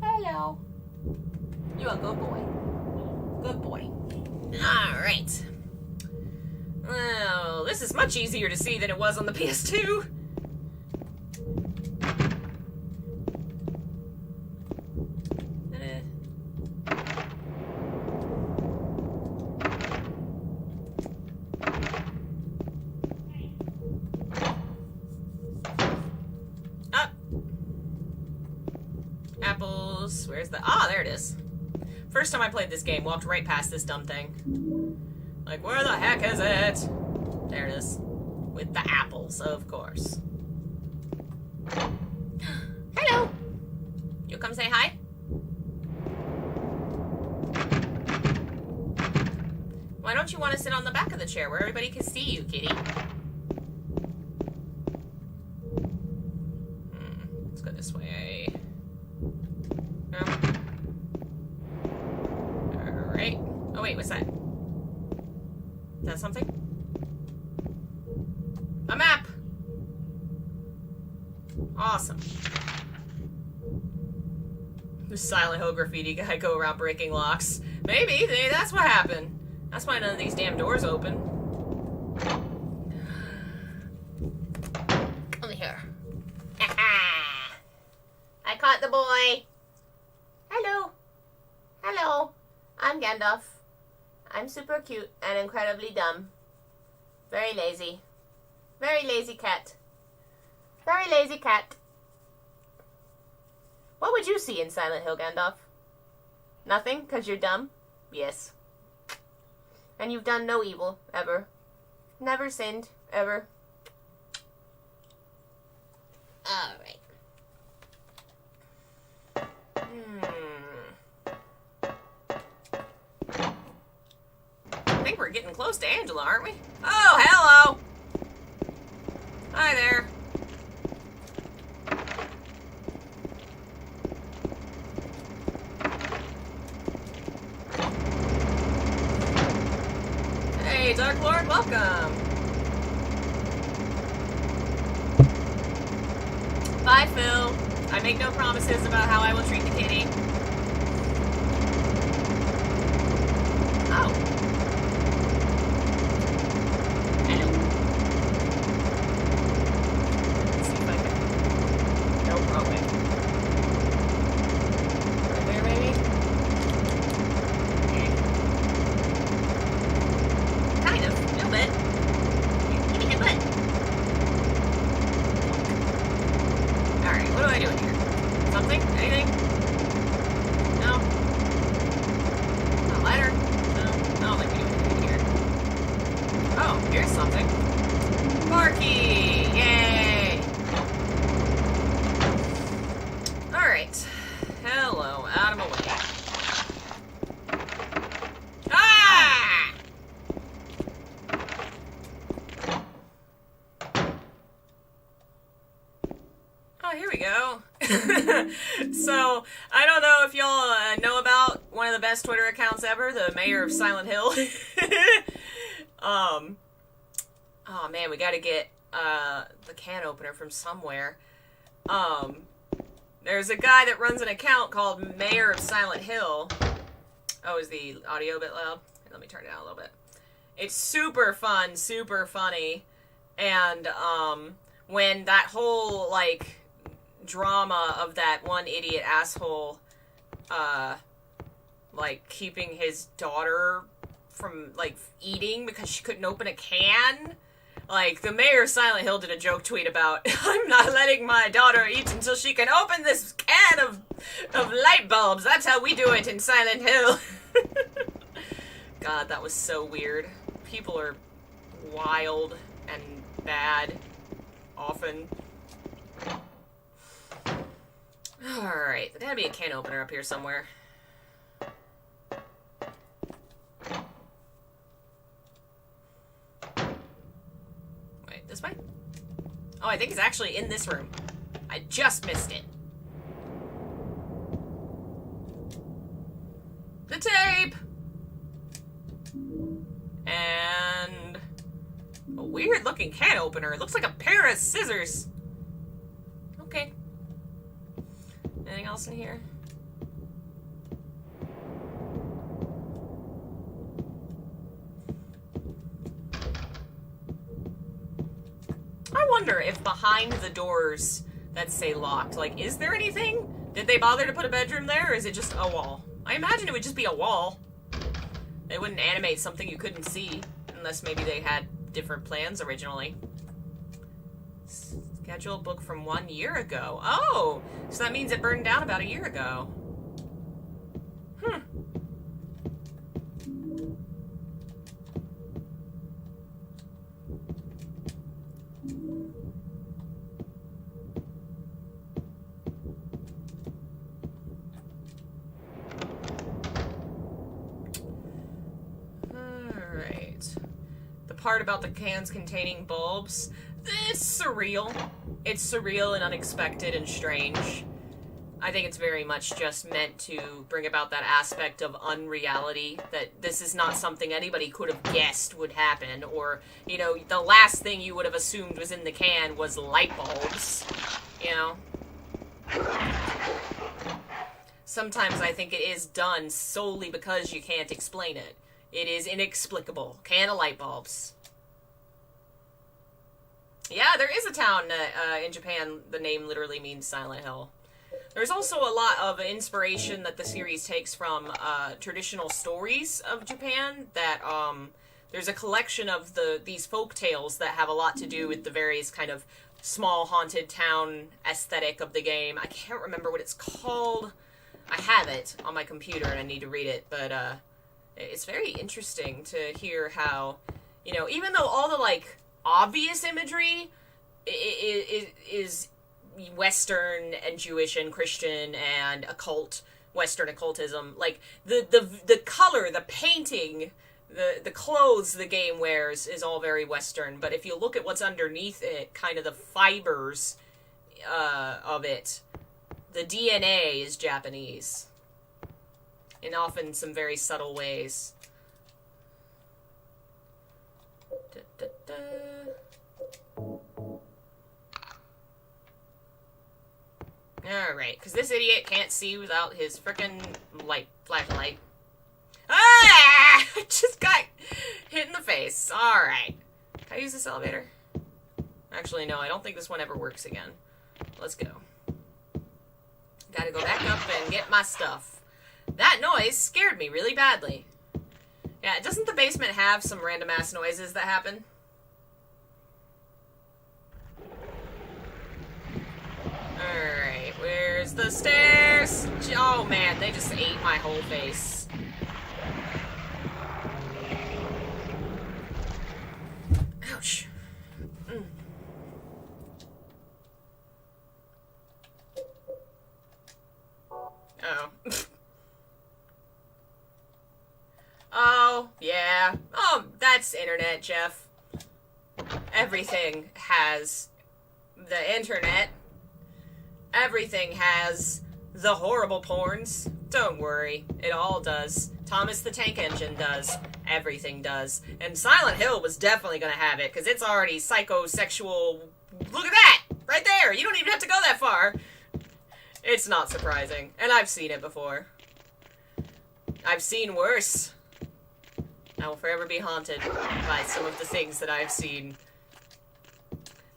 Hello. You a good boy. Good boy. Alright. Well, this is much easier to see than it was on the PS2. Apples. Where's the... Ah, there it is. First time I played this game, walked right past this dumb thing. Like, where the heck is it? There it is. With the apples, of course. Hello! You come say hi? Why don't you want to sit on the back of the chair where everybody can see you, kitty? Let's go this way. No. Alright. Oh wait, what's that? Is that something? A map! Awesome. The Silent Hill graffiti guy go around breaking locks. Maybe that's what happened. That's why none of these damn doors open. Come here. I caught the boy. Hello. Hello. I'm Gandalf. I'm super cute and incredibly dumb. Very lazy. Very lazy cat. Very lazy cat. What would you see in Silent Hill, Gandalf? Nothing? 'Cause you're dumb? Yes. And you've done no evil, ever. Never sinned, ever. Alright. I think we're getting close to Angela, aren't we? Oh, hello! Hi there. Hey, Dark Lord, welcome. Bye, Phil. I make no promises about how I will treat the kitty. Oh. Hello. Let's see if I can... Nope, wrong way. Right there, maybe? Okay. Kind of. A little bit. Give me a butt. Alright, what am I doing here? Something? Anything? No? A lighter? No? I don't think we do anything here. Oh, here's something. Marky! Yay! Alright. Hello, out of my way. Ah! Oh, here we go. So, I don't know if y'all know about one of the best Twitter accounts ever, the mayor of Silent Hill. Oh man, we gotta get the can opener from somewhere. There's a guy that runs an account called Mayor of Silent Hill. Oh, is the audio a bit loud? Let me turn it down a little bit. It's super fun, super funny, and when that whole like drama of that one idiot asshole like keeping his daughter from like eating because she couldn't open a can, like the mayor of Silent Hill did a joke tweet about, I'm not letting my daughter eat until she can open this can of light bulbs. That's how we do it in Silent Hill. God, that was so weird. People are wild and bad often. Alright, there gotta be a can opener up here somewhere. Wait, this way? Oh, I think it's actually in this room. I just missed it. The tape! And a weird looking can opener. It looks like a pair of scissors. Okay. Anything else in here? I wonder if behind the doors that say locked, like, is there anything? Did they bother to put a bedroom there, or is it just a wall? I imagine it would just be a wall. They wouldn't animate something you couldn't see, unless maybe they had different plans originally. Scheduled book from 1 year ago. Oh! So that means it burned down about a year ago. Hmm. Alright. The part about the cans containing bulbs, it's surreal. It's surreal and unexpected and strange. I think it's very much just meant to bring about that aspect of unreality, that this is not something anybody could have guessed would happen, or, you know, the last thing you would have assumed was in the can was light bulbs, you know? Sometimes I think it is done solely because you can't explain it. It is inexplicable. Can of light bulbs. Yeah, there is a town in Japan, the name literally means Silent Hill. There's also a lot of inspiration that the series takes from traditional stories of Japan, that there's a collection of these folk tales that have a lot to do with the various kind of small haunted town aesthetic of the game. I can't remember what it's called. I have it on my computer and I need to read it, but it's very interesting to hear how, you know, even though all the, like, obvious imagery is Western and Jewish and Christian and occult, Western occultism, like, the color, the painting, the clothes the game wears is all very Western, but if you look at what's underneath it, kind of the fibers of it, the DNA is Japanese. In often some very subtle ways. Alright, because this idiot can't see without his frickin' flashlight. Ah! Just got hit in the face. Alright. Can I use this elevator? Actually, no, I don't think this one ever works again. Let's go. Gotta go back up and get my stuff. That noise scared me really badly. Yeah, doesn't the basement have some random-ass noises that happen? Alright, where's the stairs? Oh man, they just ate my whole face. Ouch. Oh. Oh, yeah. Oh, that's internet, Jeff. Everything has the internet. Everything has the horrible porns. Don't worry, it all does. Thomas the Tank Engine does. Everything does. And Silent Hill was definitely gonna have it, because it's already psychosexual. Look at that! Right there! You don't even have to go that far. It's not surprising. And I've seen it before. I've seen worse. I will forever be haunted by some of the things that I've seen.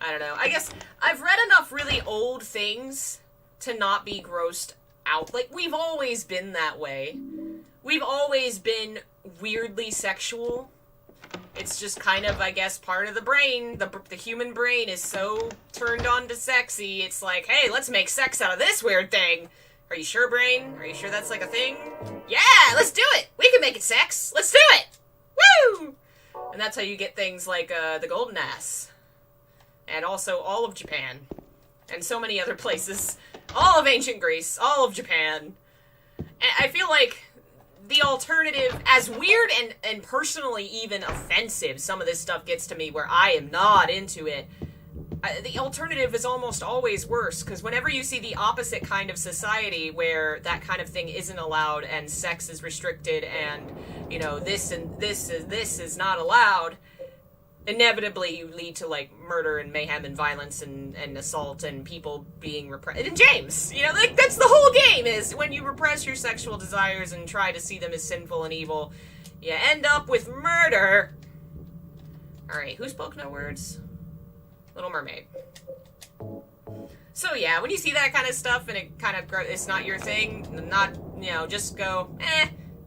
I don't know. I guess I've read enough really old things to not be grossed out. Like, we've always been that way. We've always been weirdly sexual. It's just kind of, I guess, part of the brain. The human brain is so turned on to sexy. It's like, hey, let's make sex out of this weird thing. Are you sure, brain? Are you sure that's like a thing? Yeah, let's do it. We can make it sex. Let's do it. Woo! And that's how you get things like the Golden Ass. And also all of Japan. And so many other places. All of ancient Greece. All of Japan. And I feel like the alternative, as weird and personally even offensive some of this stuff gets to me where I am not into it, the alternative is almost always worse, because whenever you see the opposite kind of society where that kind of thing isn't allowed and sex is restricted and, you know, this is not allowed, inevitably you lead to, like, murder and mayhem and violence and assault and people being repressed. And James, you know, like, that's the whole game, is when you repress your sexual desires and try to see them as sinful and evil, you end up with murder. Alright, who spoke no words? Little Mermaid. So yeah, when you see that kind of stuff and it kind of it's not your thing, not, you know, just go,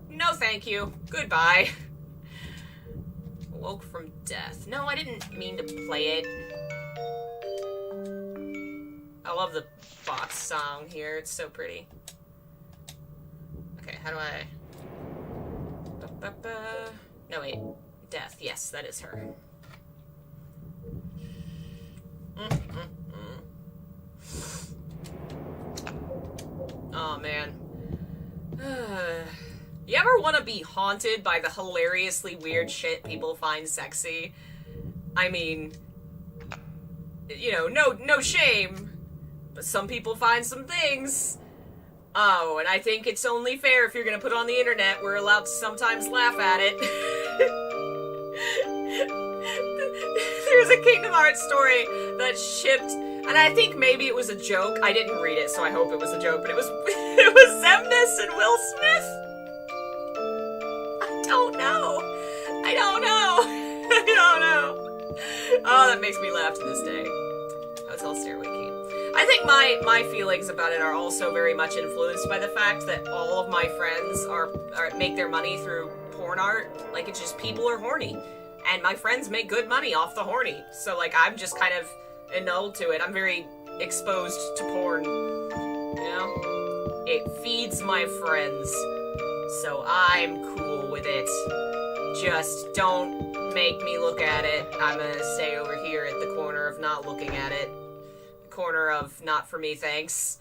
no thank you, goodbye. Woke from death. No, I didn't mean to play it. I love the box song here, it's so pretty. Okay, how do I... No, wait. Death, yes, that is her. Oh, man. You ever want to be haunted by the hilariously weird shit people find sexy? I mean, you know, no shame, but some people find some things. Oh, and I think it's only fair if you're gonna put it on the internet, we're allowed to sometimes laugh at it. There's a Kingdom Hearts story that shipped, and I think maybe it was a joke. I didn't read it, so I hope it was a joke, but it was Xemnas and Will Smith. I don't know. I don't know. Oh, that makes me laugh to this day. Hotel Stairway Key. I think my feelings about it are also very much influenced by the fact that all of my friends make their money through porn art. Like, it's just people are horny. And my friends make good money off the horny. So, like, I'm just kind of annulled to it. I'm very exposed to porn. You know? It feeds my friends. So I'm cool with it. Just don't make me look at it. I'm gonna stay over here at the corner of not looking at it. Corner of not for me, thanks.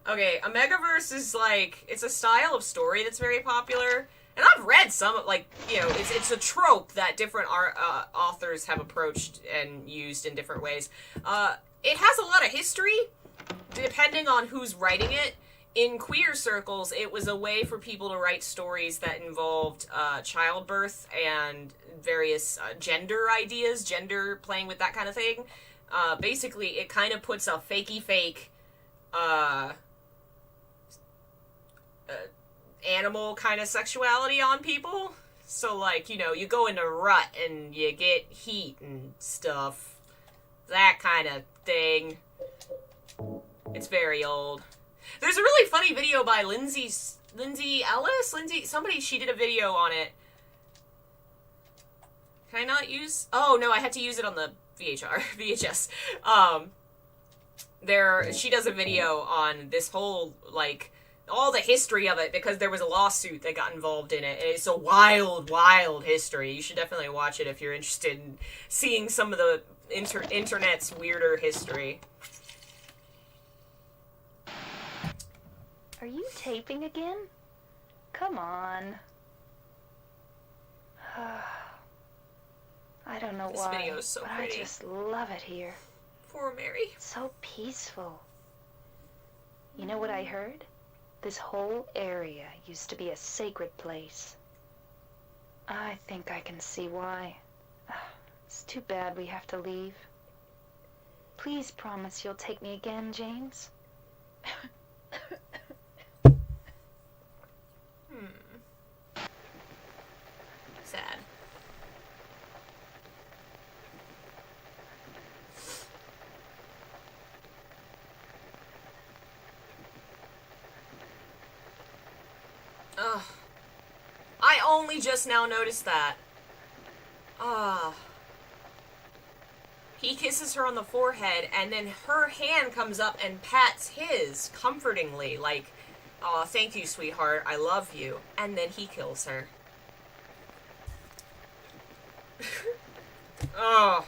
Okay, a megaverse is like, it's a style of story that's very popular. And I've read some, like, you know, it's a trope that different authors have approached and used in different ways. It has a lot of history, depending on who's writing it. In queer circles, it was a way for people to write stories that involved childbirth and various gender ideas, gender playing with that kind of thing. Basically, it kind of puts a fakey-fake animal kind of sexuality on people. So, like, you know, you go in a rut and you get heat and stuff. That kind of thing. It's very old. There's a really funny video by Lindsay Ellis? Somebody, she did a video on it. Can I not use? Oh, no, I had to use it on the VHS. She does a video on this whole, like, all the history of it, because there was a lawsuit that got involved in it. It's a wild, wild history. You should definitely watch it if you're interested in seeing some of the internet's weirder history. Are you taping again? Come on. I don't know why, This video is so but pretty. I just love it here. Poor Mary. It's so peaceful. You know what I heard? This whole area used to be a sacred place. I think I can see why. It's too bad we have to leave. Please promise you'll take me again, James. Sad. Ugh. I only just now noticed that. He kisses her on the forehead, and then her hand comes up and pats his, comfortingly, like, "Aw, thank you, sweetheart, I love you." And then he kills her. Oh.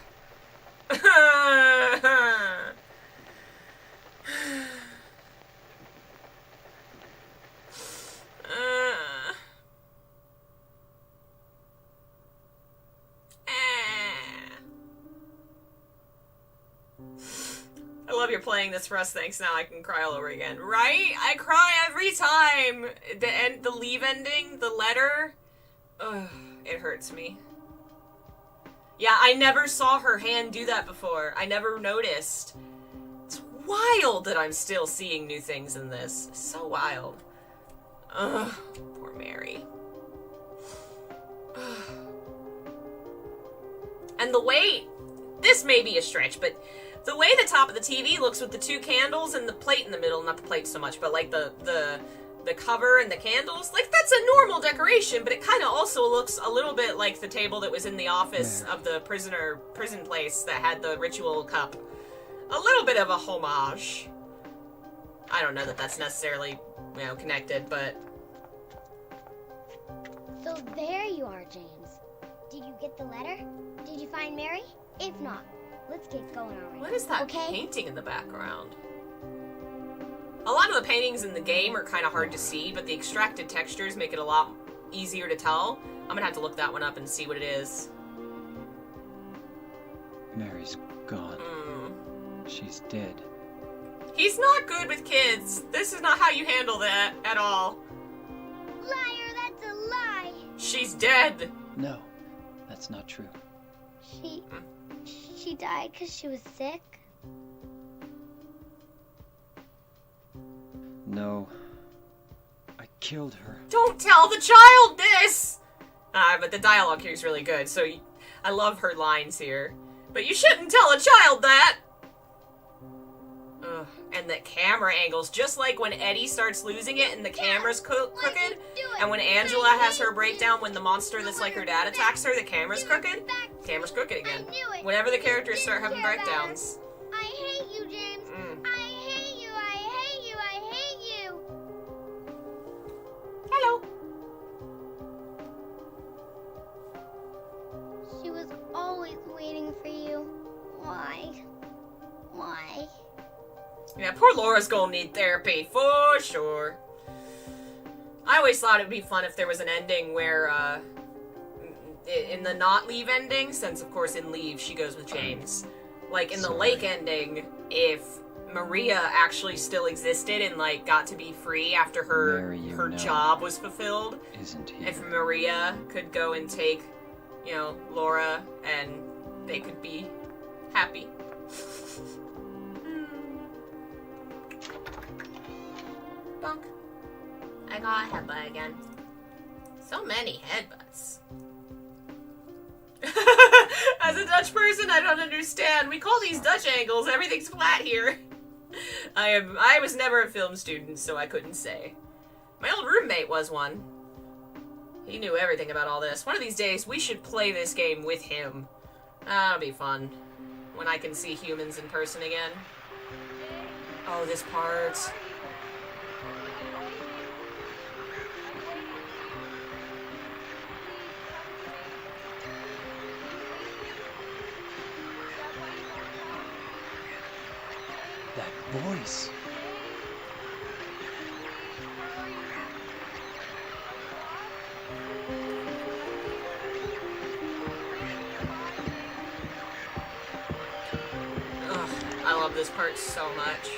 love you're playing this for us. Thanks. Now I can cry all over again. Right? I cry every time. The leave ending, the letter. Ugh, it hurts me. Yeah, I never saw her hand do that before. I never noticed. It's wild that I'm still seeing new things in this. So wild. Ugh, poor Mary. And the way, this may be a stretch, but the way the top of the TV looks with the two candles and the plate in the middle, not the plate so much, but like the cover and the candles, like that's a normal decoration, but it kind of also looks a little bit like the table that was in the office of the prison place that had the ritual cup. A little bit of a homage. I don't know that that's necessarily, connected, but... So there you are, James. Did you get the letter? Did you find Mary? If not, let's get going already. What is that okay? painting in the background? A lot of the paintings in the game are kind of hard to see, but the extracted textures make it a lot easier to tell. I'm gonna have to look that one up and see what it is. Mary's gone. She's dead. He's not good with kids. This is not how you handle that at all. Liar, that's a lie. She's dead. No, that's not true. She died because she was sick? No, I killed her. Don't tell the child this! But the dialogue here is really good, so I love her lines here. But you shouldn't tell a child that! Ugh. And the camera angles, just like when Eddie starts losing it and the camera's crooked, and when Angela has her breakdown when the monster that's like her dad attacks her, the camera's crooked. Camera's crooked again. Whenever the characters start having breakdowns. I hate you, James. I hate you, I hate you, I hate you. Hello. She was always waiting for you. Why? Why? Yeah, poor Laura's gonna need therapy, for sure. I always thought it'd be fun if there was an ending where, in the not Leave ending, since of course in Leave she goes with James. Like in the Lake ending, if Maria actually still existed and like got to be free after her job was fulfilled. Isn't here. If Maria could go and take, Laura and they could be happy. Bonk. I got a headbutt again. So many headbutts. As a Dutch person, I don't understand. We call these Dutch angles. Everything's flat here. I was never a film student, so I couldn't say. My old roommate was one. He knew everything about all this. One of these days, we should play this game with him. That'll be fun. When I can see humans in person again. Oh, this part. That voice. Ugh, I love this part so much.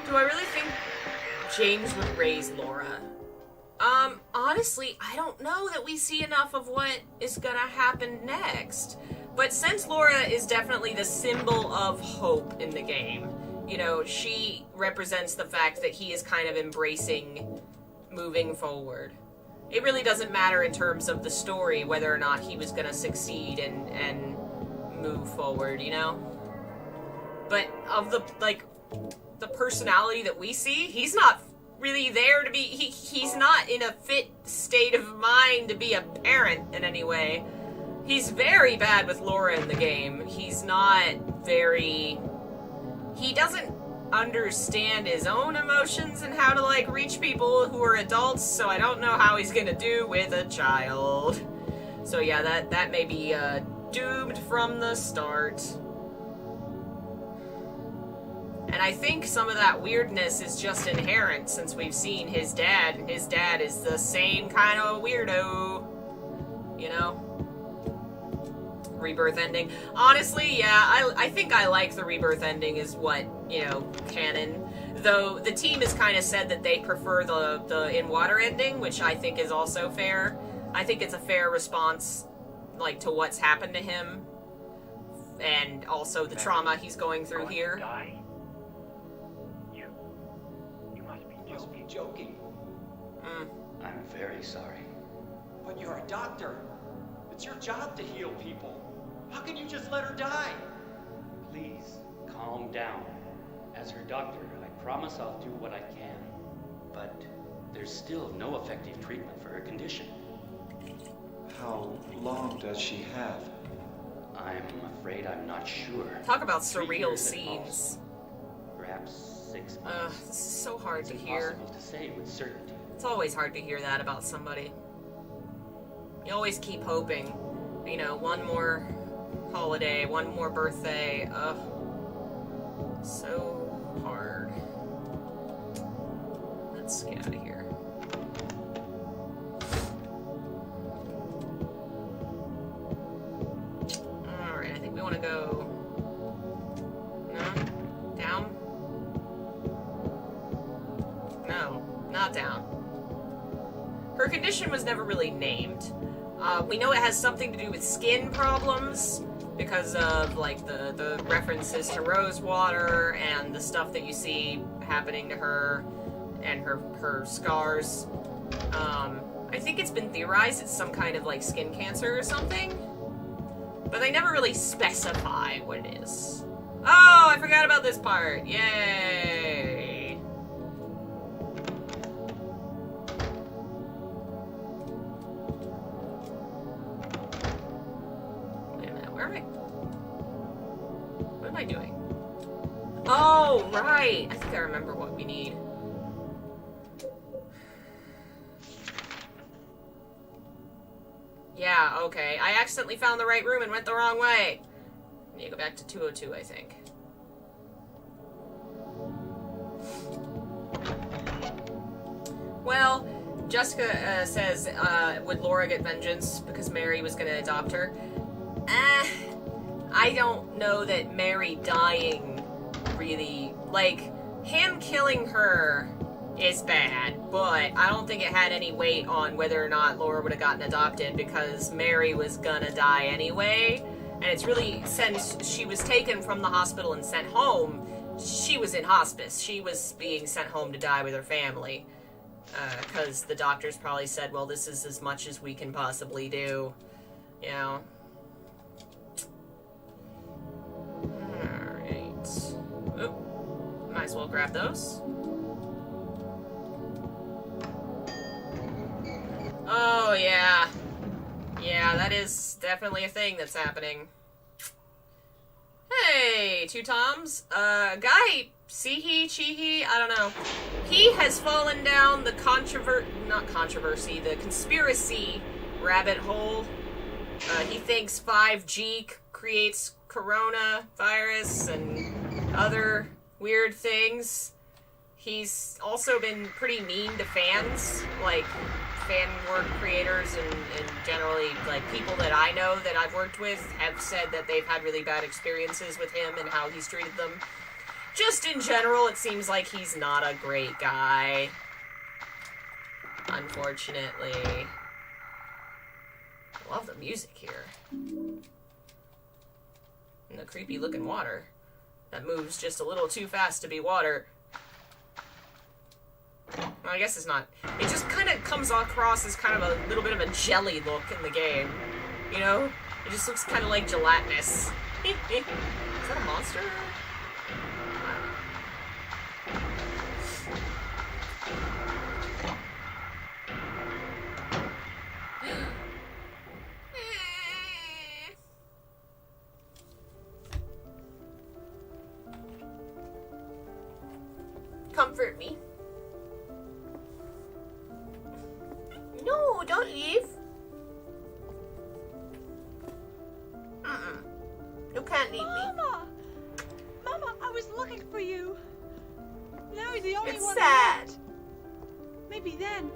Do I really think James would raise Laura? Honestly, I don't know that we see enough of what is gonna happen next. But since Laura is definitely the symbol of hope in the game, she represents the fact that he is kind of embracing moving forward. It really doesn't matter in terms of the story whether or not he was gonna succeed and move forward, But of the personality that we see, he's not really there to be, he's not in a fit state of mind to be a parent in any way. He's very bad with Laura in the game. He's not very... He doesn't understand his own emotions and how to, reach people who are adults, so I don't know how he's gonna do with a child. So yeah, that may be, doomed from the start. And I think some of that weirdness is just inherent since we've seen his dad. His dad is the same kind of weirdo, rebirth ending. Honestly, yeah, I think I like the rebirth ending is what, you know, canon. Though the team has kind of said that they prefer the in water ending, which I think is also fair. I think it's a fair response, like, to what's happened to him, and also the trauma he's going through here. Die? You must be You must joking. be joking. I'm very sorry. But you're a doctor. It's your job to heal people. How can you just let her die? Please, calm down. As her doctor, I promise I'll do what I can. But there's still no effective treatment for her condition. How long does she have? I'm afraid I'm not sure. Talk about 3 surreal years at scenes. most. Perhaps 6 Ugh, months. this is so hard It's to hear. impossible to say with certainty. It's always hard to hear that about somebody. You always keep hoping. You know, one more holiday, one more birthday. Ugh. So hard. Let's get out of here. Alright, I think we want to go... No? Down? No, not down. Her condition was never really named. We know it has something to do with skin problems because of, like, the references to rose water and the stuff that you see happening to her and her scars. I think it's been theorized it's some kind of, like, skin cancer or something. But they never really specify what it is. Oh, I forgot about this part. Yay! Wait a minute, where am I? What am I doing? Oh, right! I think I remember what we need. Yeah, okay. I accidentally found the right room and went the wrong way. I need to go back to 202, I think. Well, Jessica says, would Laura get vengeance because Mary was going to adopt her? I don't know that Mary dying really... Like, him killing her is bad, but I don't think it had any weight on whether or not Laura would have gotten adopted because Mary was gonna die anyway. And it's really, since she was taken from the hospital and sent home, she was in hospice. She was being sent home to die with her family. Because the doctors probably said, well, this is as much as we can possibly do. You know? Alright. Oop. Might as well grab those. Oh, yeah. Yeah, that is definitely a thing that's happening. Hey, two Toms. Guy, Sihi, Chihi, I don't know. He has fallen down the the conspiracy rabbit hole. He thinks 5G creates coronavirus and other weird things. He's also been pretty mean to fans, like fan work creators and generally like people that I know that I've worked with have said that they've had really bad experiences with him and how he's treated them. Just in general, it seems like he's not a great guy. Unfortunately. I love the music here. And the creepy looking water. That moves just a little too fast to be water. Well, I guess it's not. It just kind of comes across as kind of a little bit of a jelly look in the game. You know? It just looks kind of like gelatinous. Is that a monster? Comfort me. No, don't leave. You can't leave me. Mama! Mama, I was looking for you. Now you're the only It's one sad. left. Maybe then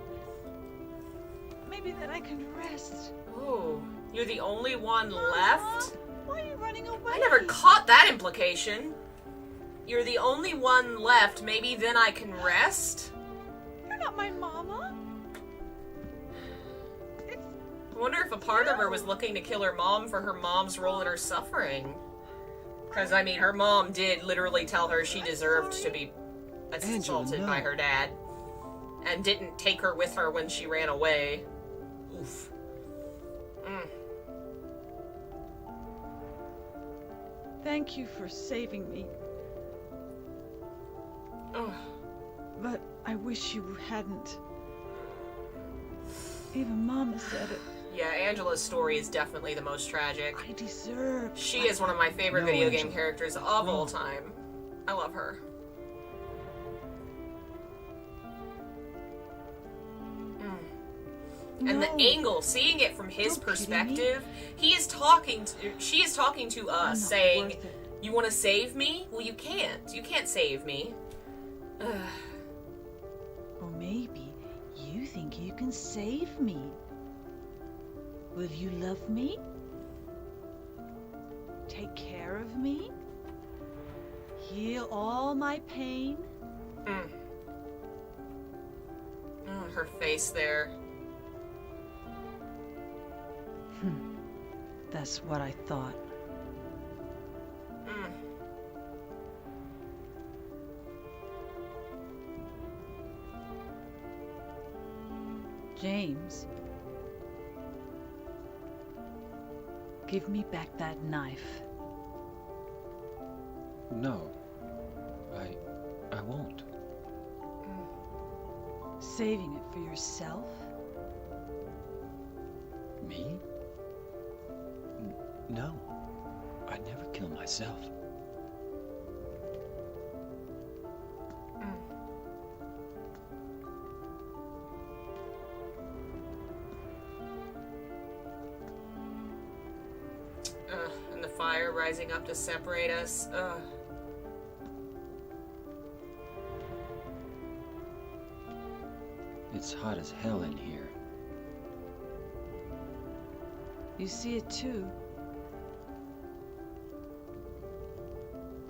I can rest. Oh, You're the only one left? Why are you running away? I never caught that implication. You're the only one left. Maybe then I can rest? You're not my mama. I wonder if a part of her was looking to kill her mom for her mom's role in her suffering. Because, I mean, her mom did literally tell her she deserved to be assaulted by her dad. And didn't take her with her when she ran away. Oof. Thank you for saving me. Ugh. But I wish you hadn't. Even Mama said it. Yeah, Angela's story is definitely the most tragic. I deserve. She is one of my favorite video game characters of all time. I love her. And the angle, seeing it from his perspective, she is talking to us, saying, "You want to save me? Well, you can't. You can't save me." Or maybe you think you can save me. Will you love me? Take care of me? Heal all my pain? Her face there. That's what I thought. James, give me back that knife. No, I won't. Saving it for yourself? Me? No, I'd never kill myself. And the fire rising up to separate us. It's hot as hell in here. You see it too.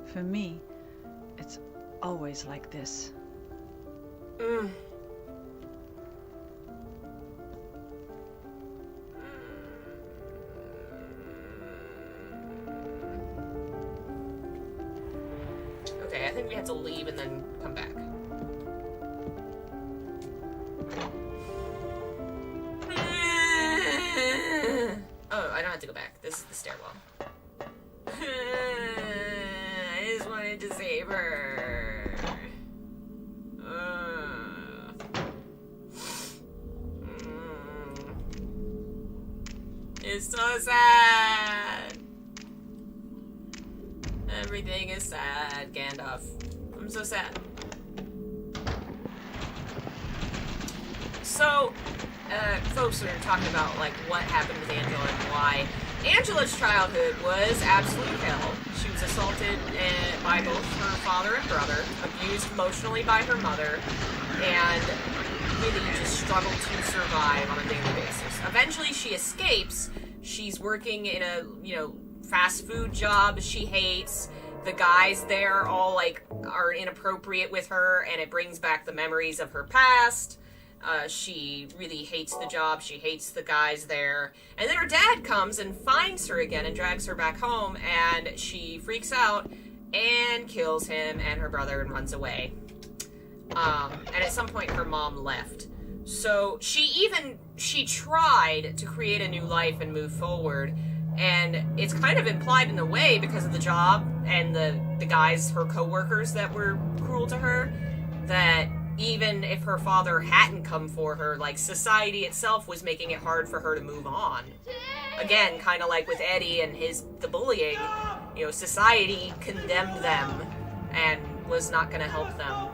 For me, it's always like this. Okay, I think we have to leave and then come back. Oh, I don't have to go back. This is the stairwell. I just wanted to save her. It's so sad. Everything is sad, Gandalf. I'm so sad. So, folks are talking about, like, what happened with Angela and why. Angela's childhood was absolute hell. She was assaulted by both her father and brother, abused emotionally by her mother, and really just struggled to survive on a daily basis. Eventually, she escapes. She's working in a, fast food job she hates. The guys there all, like, are inappropriate with her, and it brings back the memories of her past. She really hates the job. She hates the guys there. And then her dad comes and finds her again and drags her back home, and she freaks out and kills him and her brother and runs away. And at some point her mom left. So she tried to create a new life and move forward, and it's kind of implied in a way because of the job and the guys, her co-workers that were cruel to her, that even if her father hadn't come for her, like, society itself was making it hard for her to move on. Again, kind of like with Eddie and the bullying, society condemned them and was not going to help them.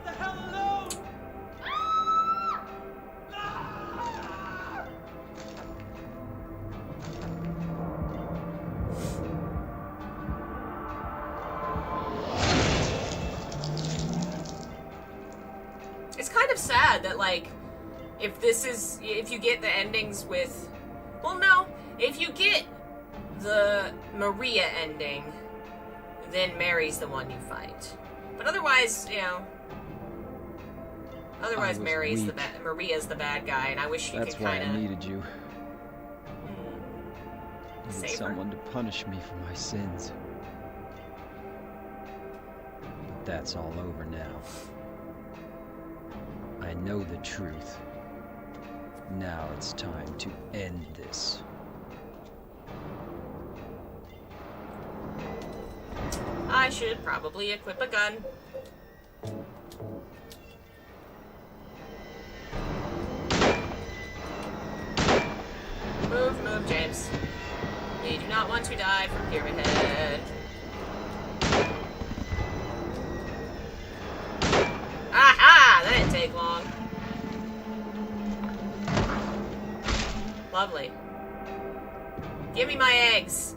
It's kind of sad that, like, if you get the endings with, if you get the Maria ending, then Mary's the one you fight. But otherwise, you know, otherwise Maria's the bad guy, and I wish you That's could why kind of I needed you. Needed save her. someone to punish me for my sins. But that's all over now. I know the truth. Now it's time to end this. I should probably equip a gun. Move, James. We do not want to die from Pyramid Head. Aha! That didn't take long. Lovely. Give me my eggs.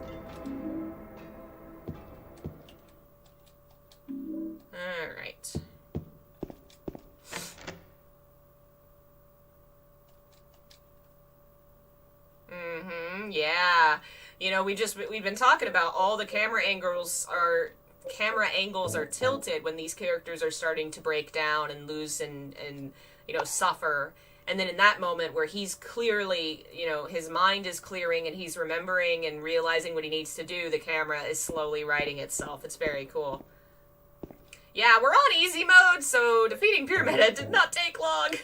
Alright. Yeah. You know, we've been talking about all the camera angles are tilted when these characters are starting to break down and lose and you know, suffer. And then in that moment where he's clearly, you know, his mind is clearing and he's remembering and realizing what he needs to do, the camera is slowly righting itself. It's very cool. Yeah, we're on easy mode, so defeating Pyramid Head did not take long.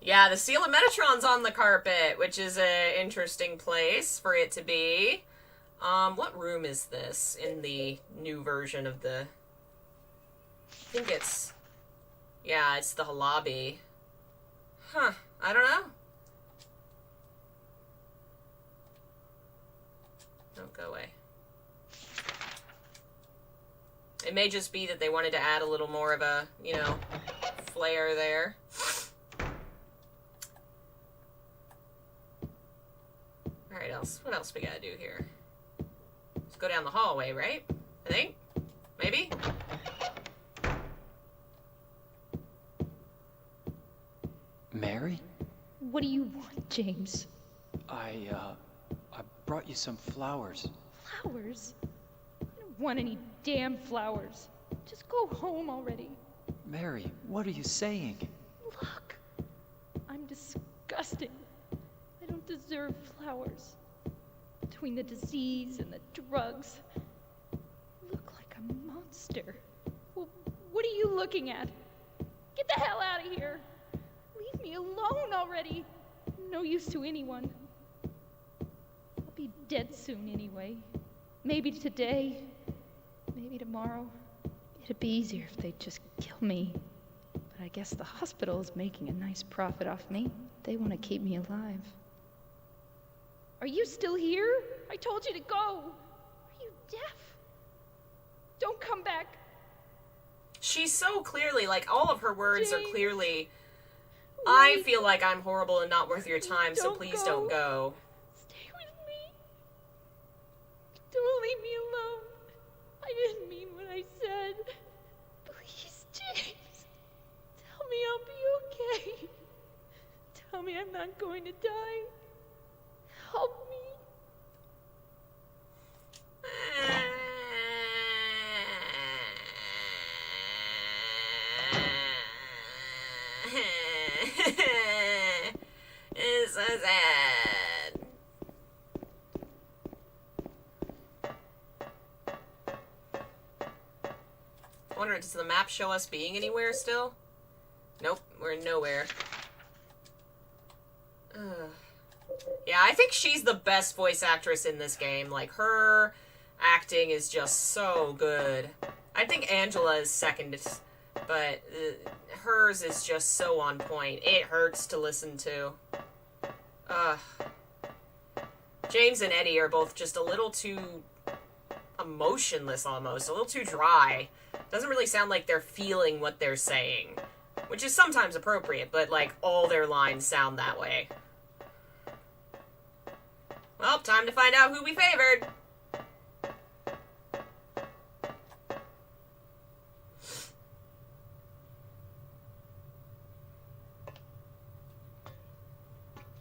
Yeah, the Seal of Metatron's on the carpet, which is an interesting place for it to be. What room is this in the new version of the... I think it's... Yeah, it's the lobby. Huh, I don't know. Don't go away. It may just be that they wanted to add a little more of a, you know, flair there. Alright, what else we gotta do here? Let's go down the hallway, right? I think? Maybe? Mary? What do you want, James? I brought you some flowers. Flowers? I don't want any damn flowers. Just go home already. Mary, what are you saying? Look, I'm disgusting. I don't deserve flowers. Between the disease and the drugs, I look like a monster. Well, what are you looking at? Get the hell out of here. Leave me alone already. No use to anyone. I'll be dead soon anyway. Maybe today, maybe tomorrow. It'd be easier if they'd just kill me. But I guess the hospital is making a nice profit off me. They want to keep me alive. Are you still here? I told you to go. Are you deaf? Don't come back. She's so clearly, like, all of her words James, are clearly, wait. I feel like I'm horrible and not worth your time, so Don't please go. don't go. Stay with me. Don't leave me alone. I didn't mean what I said. Please, James. Tell me I'll be okay. Tell me I'm not going to die. Help me. It's so sad. I wonder, does the map show us being anywhere still? Nope, we're nowhere. Ugh. Yeah, I think she's the best voice actress in this game. Like, her acting is just so good. I think Angela is second, but hers is just so on point. It hurts to listen to. James and Eddie are both just a little too emotionless almost, a little too dry. Doesn't really sound like they're feeling what they're saying, which is sometimes appropriate, but like all their lines sound that way. Well, time to find out who we favored.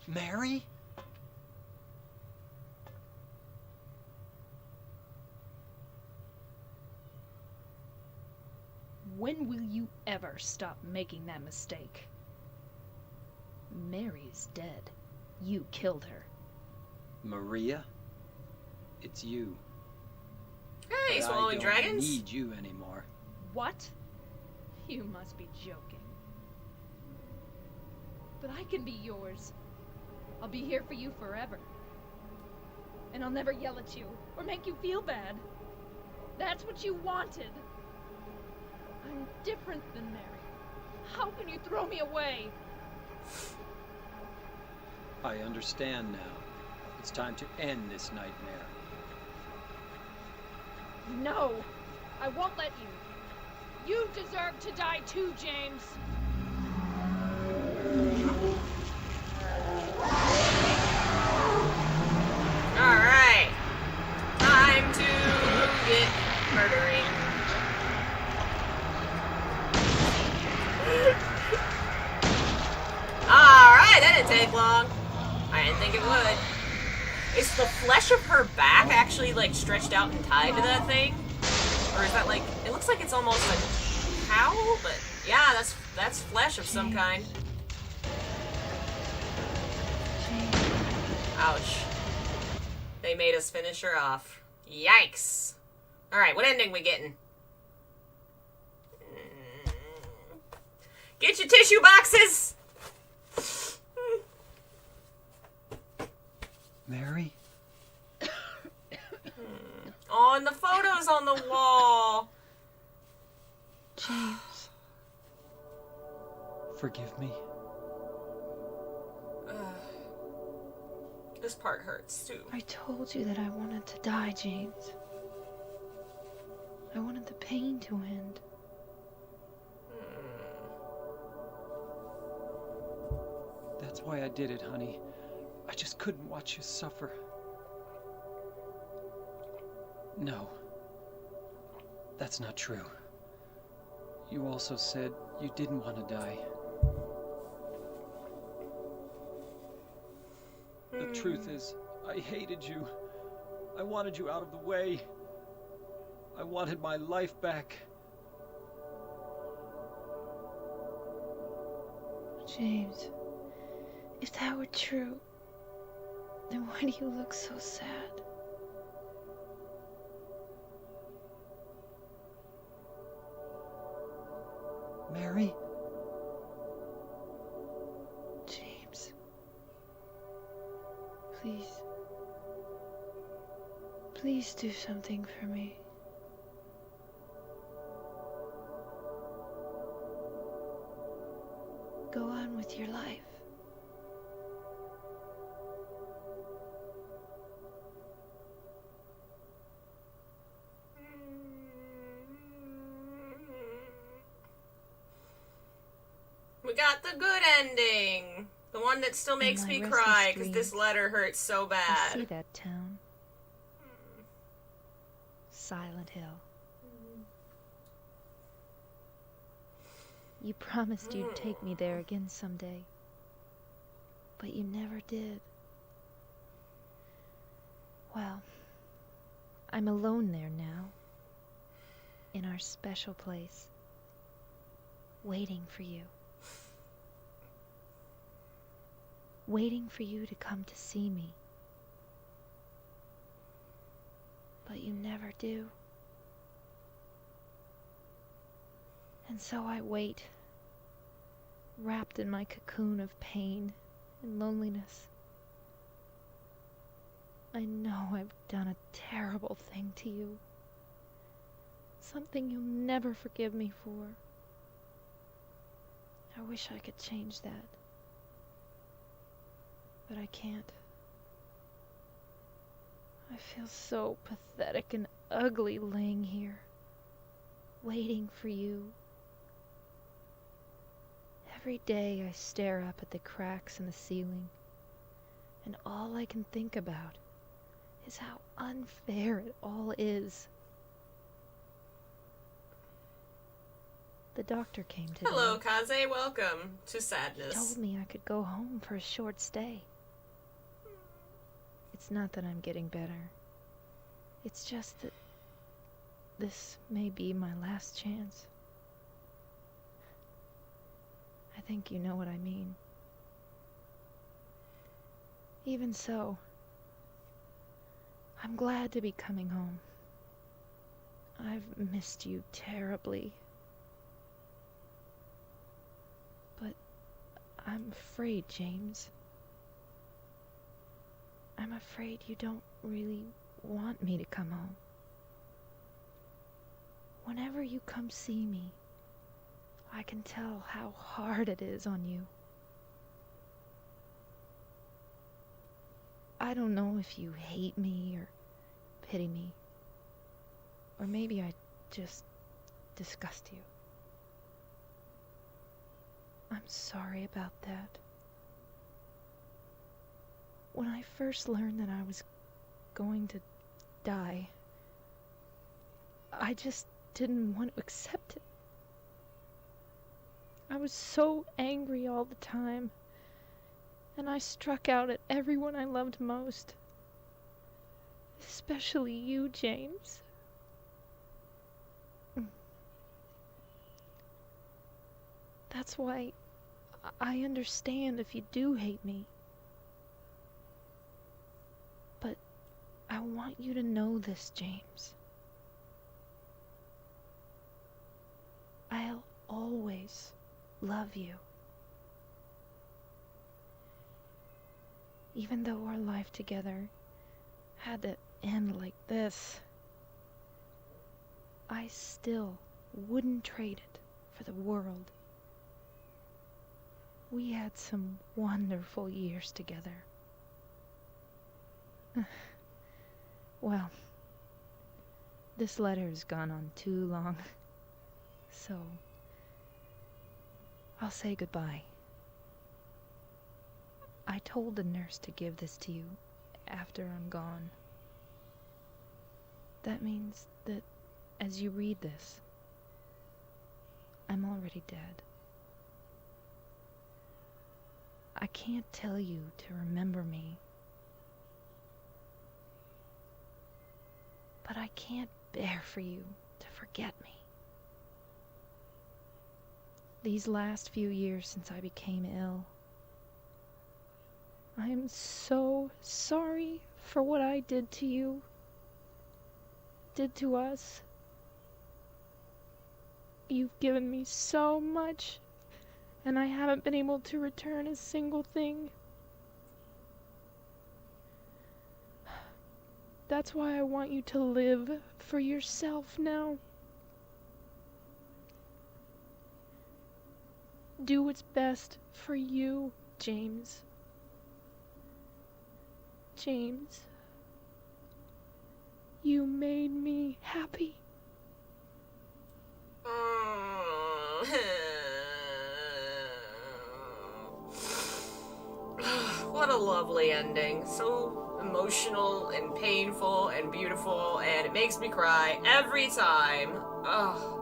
Mary? When will you ever stop making that mistake? Mary is dead. You killed her. Maria, it's you. Hey, But swallowing I don't dragons? need you anymore. What? You must be joking. But I can be yours. I'll be here for you forever. And I'll never yell at you or make you feel bad. That's what you wanted. I'm different than Mary. How can you throw me away? I understand now. It's time to end this nightmare. No, I won't let you. You deserve to die too, James. Alright. Time to get murdering. Alright, that didn't take long. I didn't think it would. Is the flesh of her back actually, like, stretched out and tied to that thing? Or is that, like, it looks like it's almost a cowl, but yeah, that's flesh of some kind. Ouch. They made us finish her off. Yikes. Alright, what ending we getting? Get your tissue boxes! Mary? Oh, and the photos on the wall. James. Forgive me. This part hurts, too. I told you that I wanted to die, James. I wanted the pain to end. That's why I did it, honey. I just couldn't watch you suffer. No. That's not true. You also said you didn't want to die. The truth is, I hated you. I wanted you out of the way. I wanted my life back. James, if that were true, then why do you look so sad? Mary? James. Please. Please do something for me. Go on with your life. We got the good ending. The one that still makes my me restless cry because this dreams, letter hurts so I bad. see that town. Silent Hill. You promised you'd take me there again someday, but you never did. Well, I'm alone there now, in our special place, waiting for you. Waiting for you to come to see me. But you never do. And so I wait, wrapped in my cocoon of pain and loneliness. I know I've done a terrible thing to you. Something you'll never forgive me for. I wish I could change that. But I can't. I feel so pathetic and ugly laying here, waiting for you. Every day I stare up at the cracks in the ceiling, and all I can think about is how unfair it all is. The doctor came today. Hello, Kaze. Welcome to He sadness. told me I could go home for a short stay. It's not that I'm getting better. It's just that this may be my last chance. I think you know what I mean. Even so, I'm glad to be coming home. I've missed you terribly. But I'm afraid, James. I'm afraid you don't really want me to come home. Whenever you come see me, I can tell how hard it is on you. I don't know if you hate me or pity me, or maybe I just disgust you. I'm sorry about that. When I first learned that I was going to die, I just didn't want to accept it. I was so angry all the time, and I struck out at everyone I loved most. Especially you, James. That's why I understand if you do hate me. But I want you to know this, James. I'll always love you. Even though our life together had to end like this, I still wouldn't trade it for the world. We had some wonderful years together. Well, this letter has gone on too long, so I'll say goodbye. I told the nurse to give this to you after I'm gone. That means that as you read this, I'm already dead. I can't tell you to remember me, but I can't bear for you to forget me. These last few years since I became ill, I am so sorry for what I did to you, did to us. You've given me so much, and I haven't been able to return a single thing. That's why I want you to live for yourself now. Do what's best for you, James. James, you made me happy. What a lovely ending. So emotional and painful and beautiful, and it makes me cry every time. Ugh.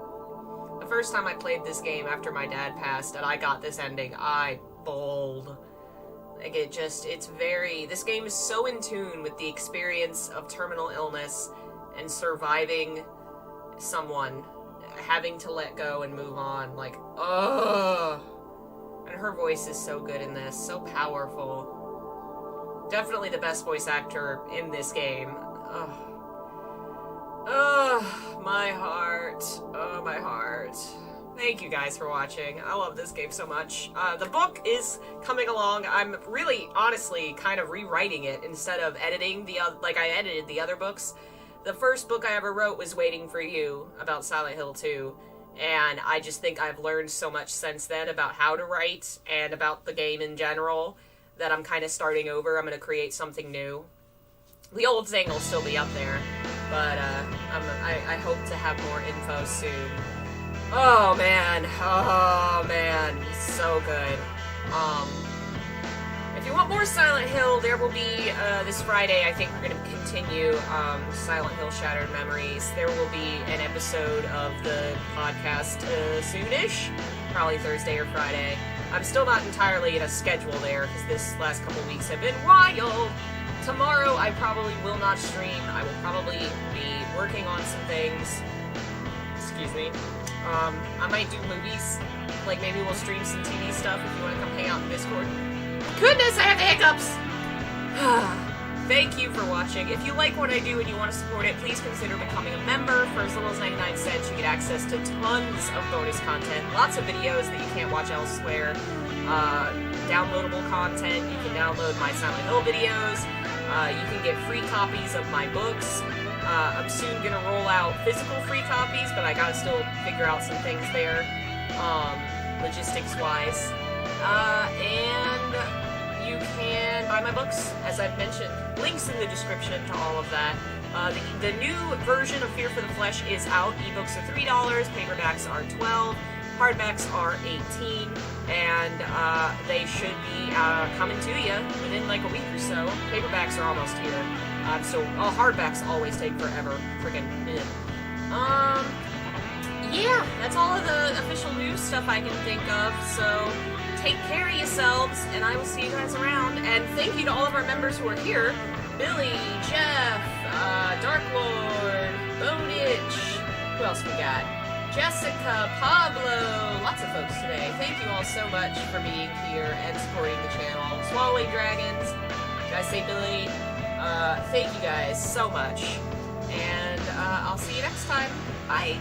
The first time I played this game after my dad passed and I got this ending, I bawled. Like, this game is so in tune with the experience of terminal illness and surviving someone, having to let go and move on. Like, ugh. And her voice is so good in this, so powerful. Definitely the best voice actor in this game. Ugh. Ugh, my heart. Oh, my heart. Thank you guys for watching. I love this game so much. The book is coming along. I'm really, honestly, kind of rewriting it instead of editing like I edited the other books. The first book I ever wrote was Waiting for You, about Silent Hill 2. And I just think I've learned so much since then about how to write and about the game in general that I'm kind of starting over. I'm going to create something new. The old thing will still be up there, but I hope to have more info soon. Oh man, he's so good. If you want more Silent Hill, there will be, this Friday, I think we're going to continue Silent Hill Shattered Memories. There will be an episode of the podcast soonish, probably Thursday or Friday. I'm still not entirely in a schedule there, because this last couple weeks have been wild. Tomorrow, I probably will not stream. I will probably be working on some things. Excuse me. I might do movies. Like, maybe we'll stream some TV stuff if you want to come hang out in Discord. Goodness, I have the hiccups! Thank you for watching. If you like what I do and you want to support it, please consider becoming a member. For as little as 99 cents, you get access to tons of bonus content, lots of videos that you can't watch elsewhere, downloadable content. You can download my Silent Hill videos. You can get free copies of my books. I'm soon going to roll out physical free copies, but I gotta still figure out some things there, logistics-wise. And you can buy my books, as I've mentioned. Links in the description to all of that. The new version of Fear for the Flesh is out. Ebooks are $3, paperbacks are $12, hardbacks are $18, and they should be coming to you within like a week or so. Paperbacks are almost here. So hardbacks always take forever. Friggin' minute. Yeah, that's all of the official news stuff I can think of, so take care of yourselves, and I will see you guys around. And thank you to all of our members who are here. Billy, Jeff, Dark Lord, Bodich, who else we got? Jessica, Pablo, lots of folks today. Thank you all so much for being here and supporting the channel. Swallowing Dragons, did I say Billy? Thank you guys so much, and I'll see you next time. Bye.